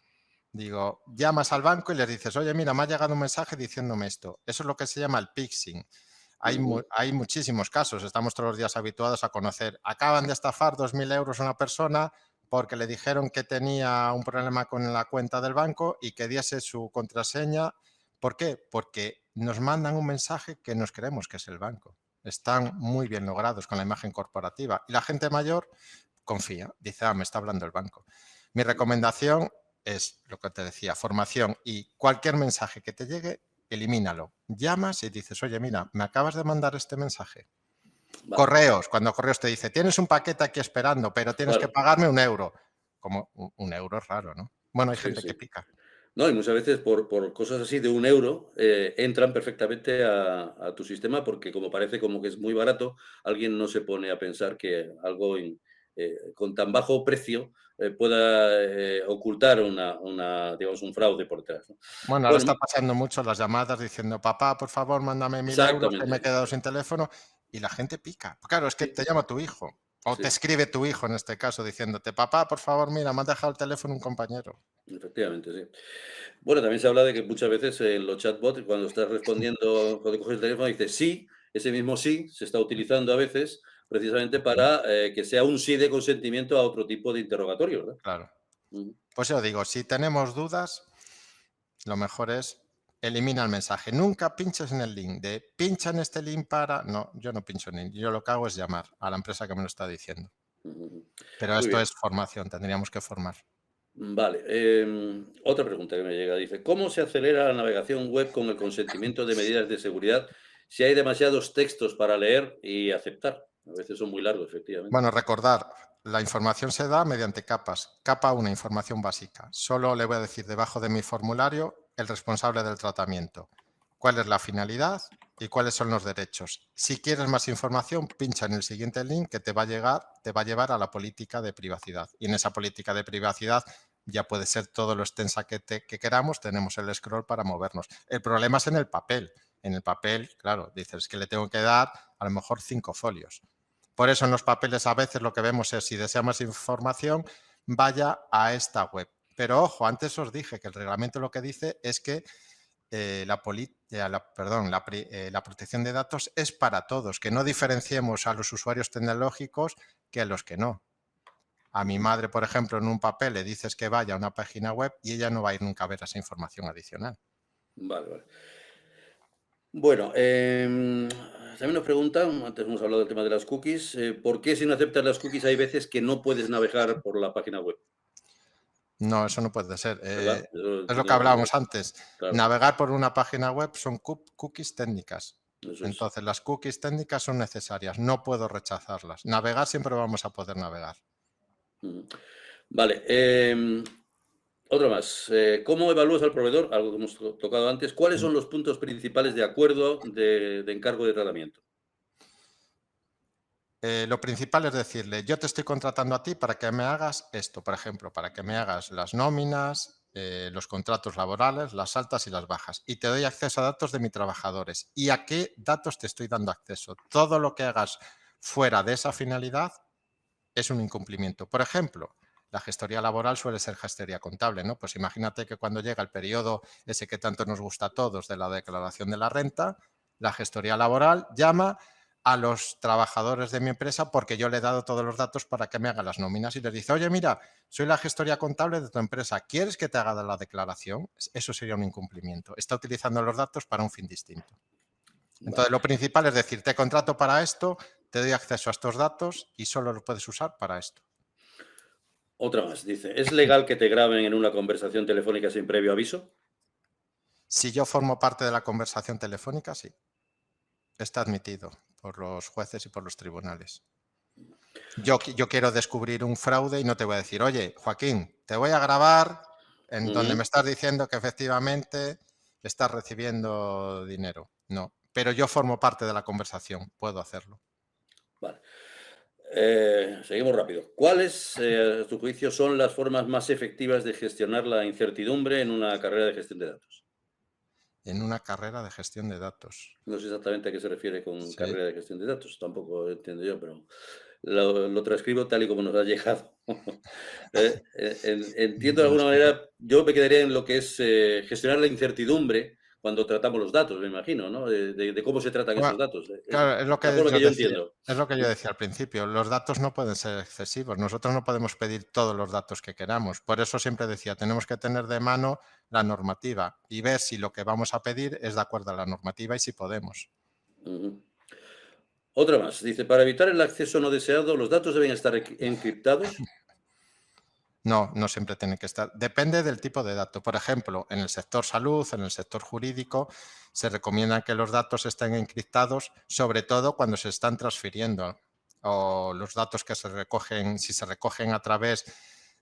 Digo, llamas al banco y les dices, oye, mira, me ha llegado un mensaje diciéndome esto. Eso es lo que se llama el phishing. Ujú. Hay muchísimos casos, estamos todos los días habituados a conocer. Acaban de estafar 2.000 euros a una persona porque le dijeron que tenía un problema con la cuenta del banco y que diese su contraseña. ¿Por qué? Porque nos mandan un mensaje que nos creemos que es el banco. Están muy bien logrados con la imagen corporativa y la gente mayor confía, dice, me está hablando el banco. Mi recomendación es lo que te decía, formación y cualquier mensaje que te llegue, elimínalo. Llamas y dices, oye, mira, me acabas de mandar este mensaje. Vale, Correos, cuando Correos te dice, tienes un paquete aquí esperando, pero tienes que claro. pagarme 1 euro. Como un euro es raro, ¿no? Bueno, hay Sí, gente que sí. pica. No, y muchas veces por cosas así de 1 euro entran perfectamente a tu sistema porque como parece como que es muy barato, alguien no se pone a pensar que algo con tan bajo precio pueda ocultar digamos, un fraude por detrás, ¿no? Bueno, ahora Bueno, está pasando mucho las llamadas diciendo, papá, por favor, mándame 1.000 euros que me he exactamente. quedado sin teléfono y la gente pica. Claro, es que Sí, te llama tu hijo o te sí, escribe tu hijo en este caso diciéndote, papá, por favor, mira, me ha dejado el teléfono un compañero. efectivamente, sí. Bueno, también se habla de que muchas veces en los chatbots, cuando estás respondiendo, cuando coges el teléfono, dices sí, ese mismo sí se está utilizando a veces precisamente para que sea un sí de consentimiento a otro tipo de interrogatorio, ¿verdad? Claro. Ujú, Pues yo digo, si tenemos dudas, lo mejor es elimina el mensaje. Nunca pinches en el link de pincha en este link para... No, yo no pincho en el link. Yo lo que hago es llamar a la empresa que me lo está diciendo. ujú, ujú. Pero Muy esto bien. es formación, tendríamos que formar. Vale. Otra pregunta que me llega. Dice, ¿cómo se acelera la navegación web con el consentimiento de medidas de seguridad si hay demasiados textos para leer y aceptar? A veces son muy largos, efectivamente. Bueno, recordar, la información se da mediante capas. Capa 1, información básica. Solo le voy a decir debajo de mi formulario el responsable del tratamiento. ¿Cuál es la finalidad y cuáles son los derechos? Si quieres más información, pincha en el siguiente link que te va a llevar a la política de privacidad. Y en esa política de privacidad ya puede ser todo lo extensa que queramos, tenemos el scroll para movernos. El problema es en el papel. En el papel, claro, dices que le tengo que dar a lo mejor 5 folios. Por eso en los papeles a veces lo que vemos es, si desea más información, vaya a esta web. Pero ojo, antes os dije que el reglamento lo que dice es que la protección de datos es para todos, que no diferenciemos a los usuarios tecnológicos que a los que no. A mi madre, por ejemplo, en un papel le dices que vaya a una página web y ella no va a ir nunca a ver esa información adicional. Vale, vale. Bueno, también nos preguntan, antes hemos hablado del tema de las cookies, ¿por qué si no aceptas las cookies hay veces que no puedes navegar por la página web? No, eso no puede ser. ¿Verdad? Eso Es lo que tiene, hablábamos antes. claro, Navegar por una página web son cookies técnicas. eso es. Entonces, las cookies técnicas son necesarias. No puedo rechazarlas. Navegar siempre vamos a poder navegar. Ujú. Vale, otra más. ¿Cómo evalúas al proveedor? Algo que hemos tocado antes. ¿Cuáles Mm. son los puntos principales de acuerdo de encargo de tratamiento? Lo principal es decirle, yo te estoy contratando a ti para que me hagas esto, por ejemplo, para que me hagas las nóminas, los contratos laborales, las altas y las bajas. Y te doy acceso a datos de mis trabajadores. ¿Y a qué datos te estoy dando acceso? Todo lo que hagas fuera de esa finalidad es un incumplimiento. Por ejemplo, la gestoría laboral suele ser gestoría contable, ¿no? Pues imagínate que cuando llega el periodo ese que tanto nos gusta a todos de la declaración de la renta, la gestoría laboral llama a los trabajadores de mi empresa porque yo le he dado todos los datos para que me hagan las nóminas y les dice, oye, mira, soy la gestoría contable de tu empresa, ¿quieres que te haga la declaración? Eso sería un incumplimiento. Está utilizando los datos para un fin distinto. Vale. Entonces, lo principal es decir, te contrato para esto, te doy acceso a estos datos y solo lo puedes usar para esto. Otra más. Dice, ¿es legal que te graben en una conversación telefónica sin previo aviso? Si yo formo parte de la conversación telefónica, sí, está admitido por los jueces y por los tribunales. Yo quiero descubrir un fraude y no te voy a decir, oye, Joaquín, te voy a grabar en donde Ujú. me estás diciendo que efectivamente estás recibiendo dinero. No, pero yo formo parte de la conversación, puedo hacerlo. Vale. Seguimos rápido. ¿Cuáles, a tu juicio, son las formas más efectivas de gestionar la incertidumbre en una carrera de gestión de datos? En una carrera de gestión de datos. No sé exactamente a qué se refiere con Sí. carrera de gestión de datos, tampoco entiendo yo, pero lo transcribo tal y como nos ha llegado. Entiendo de No alguna sé. manera, yo me quedaría en lo que es gestionar la incertidumbre cuando tratamos los datos, me imagino, ¿no? De cómo se tratan Bueno, esos datos. Es claro, la forma que yo entiendo. es lo que yo decía al principio. Los datos no pueden ser excesivos. Nosotros no podemos pedir todos los datos que queramos. Por eso siempre decía, tenemos que tener de mano la normativa y ver si lo que vamos a pedir es de acuerdo a la normativa y si podemos. Ujú. Otra más. Dice, para evitar el acceso no deseado, los datos deben estar encriptados. No, no siempre tiene que estar. Depende del tipo de dato. Por ejemplo, en el sector salud, en el sector jurídico, se recomienda que los datos estén encriptados, sobre todo cuando se están transfiriendo o los datos que se recogen, si se recogen a través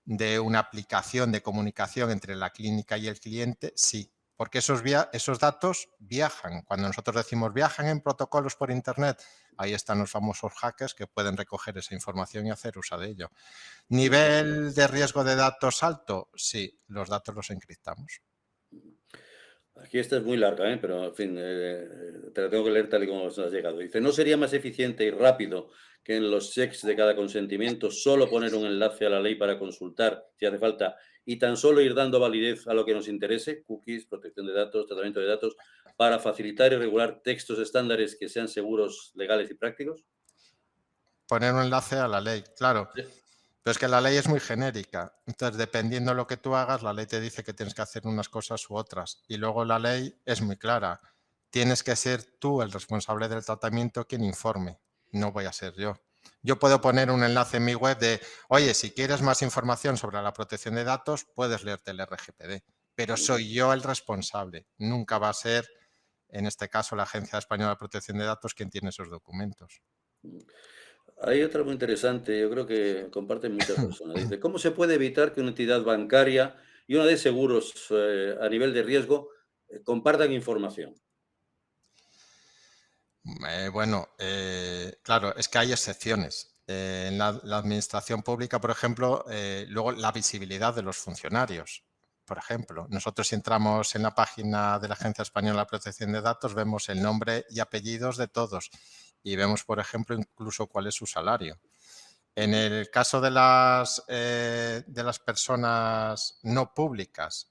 de una aplicación de comunicación entre la clínica y el cliente, sí, porque esos datos viajan. Cuando nosotros decimos viajan en protocolos por Internet, ahí están los famosos hackers que pueden recoger esa información y hacer uso de ello. Ujú. ¿Nivel de riesgo de datos alto? Sí, los datos los encriptamos. Aquí esta es muy larga, ¿eh? Pero en fin, te la tengo que leer tal y como nos has llegado. Dice, ¿no sería más eficiente y rápido que en los checks de cada consentimiento solo poner un enlace a la ley para consultar si hace falta y tan solo ir dando validez a lo que nos interese, cookies, protección de datos, tratamiento de datos, para facilitar y regular textos estándares que sean seguros, legales y prácticos? poner un enlace a la ley, claro. Sí. Pero es que la ley es muy genérica. Entonces, dependiendo de lo que tú hagas, la ley te dice que tienes que hacer unas cosas u otras. Y luego la ley es muy clara. Tienes que ser tú el responsable del tratamiento quien informe. No voy a ser yo. Yo puedo poner un enlace en mi web de, oye, si quieres más información sobre la protección de datos, puedes leerte el RGPD. Pero soy yo el responsable. Nunca va a ser, en este caso, la Agencia Española de Protección de Datos quien tiene esos documentos. Hay otra muy interesante, yo creo que comparten muchas personas. Dice, ¿cómo se puede evitar que una entidad bancaria y una de seguros a nivel de riesgo compartan información? Bueno, claro, es que hay excepciones. En la administración pública, por ejemplo, luego la visibilidad de los funcionarios. Por ejemplo, nosotros si entramos en la página de la Agencia Española de Protección de Datos, vemos el nombre y apellidos de todos y vemos, por ejemplo, incluso cuál es su salario. En el caso de las personas no públicas,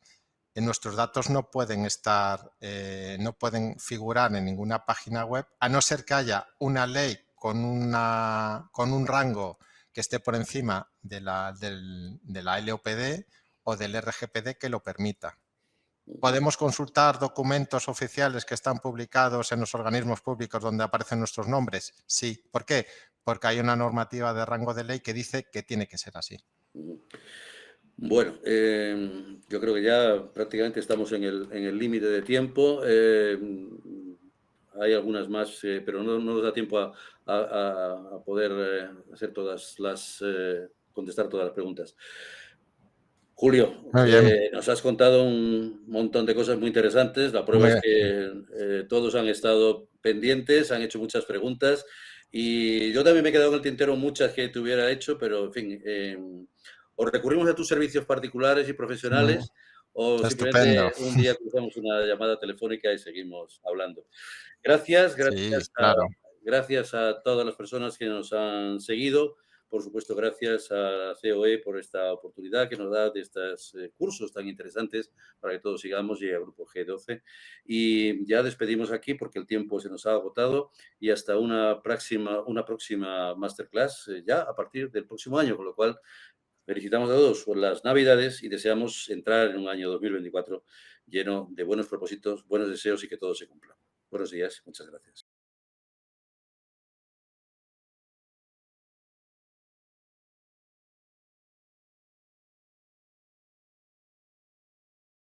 nuestros datos no pueden estar, no pueden figurar en ninguna página web, a no ser que haya una ley con un rango que esté por encima de la LOPD o del RGPD que lo permita. ¿Podemos consultar documentos oficiales que están publicados en los organismos públicos donde aparecen nuestros nombres? Sí. ¿Por qué? Porque hay una normativa de rango de ley que dice que tiene que ser así. Bueno, yo creo que ya prácticamente estamos en el límite de tiempo. Hay algunas más, pero no nos da tiempo a poder hacer contestar todas las preguntas. Julio, Muy bien. nos has contado un montón de cosas muy interesantes. La prueba Muy es bien. que todos han estado pendientes, han hecho muchas preguntas y yo también me he quedado en el tintero muchas que te hubiera hecho, pero en fin, o recurrimos a tus servicios particulares y profesionales o Estupendo. simplemente un día cruzamos una llamada telefónica y seguimos hablando. Gracias, Sí, claro. gracias a todas las personas que nos han seguido. Por supuesto, gracias a COE por esta oportunidad que nos da de estos cursos tan interesantes para que todos sigamos y al grupo G12. Y ya despedimos aquí porque el tiempo se nos ha agotado y hasta una próxima masterclass ya a partir del próximo año, con lo cual felicitamos a todos por las Navidades y deseamos entrar en un año 2024 lleno de buenos propósitos, buenos deseos y que todo se cumpla. Buenos días, muchas gracias.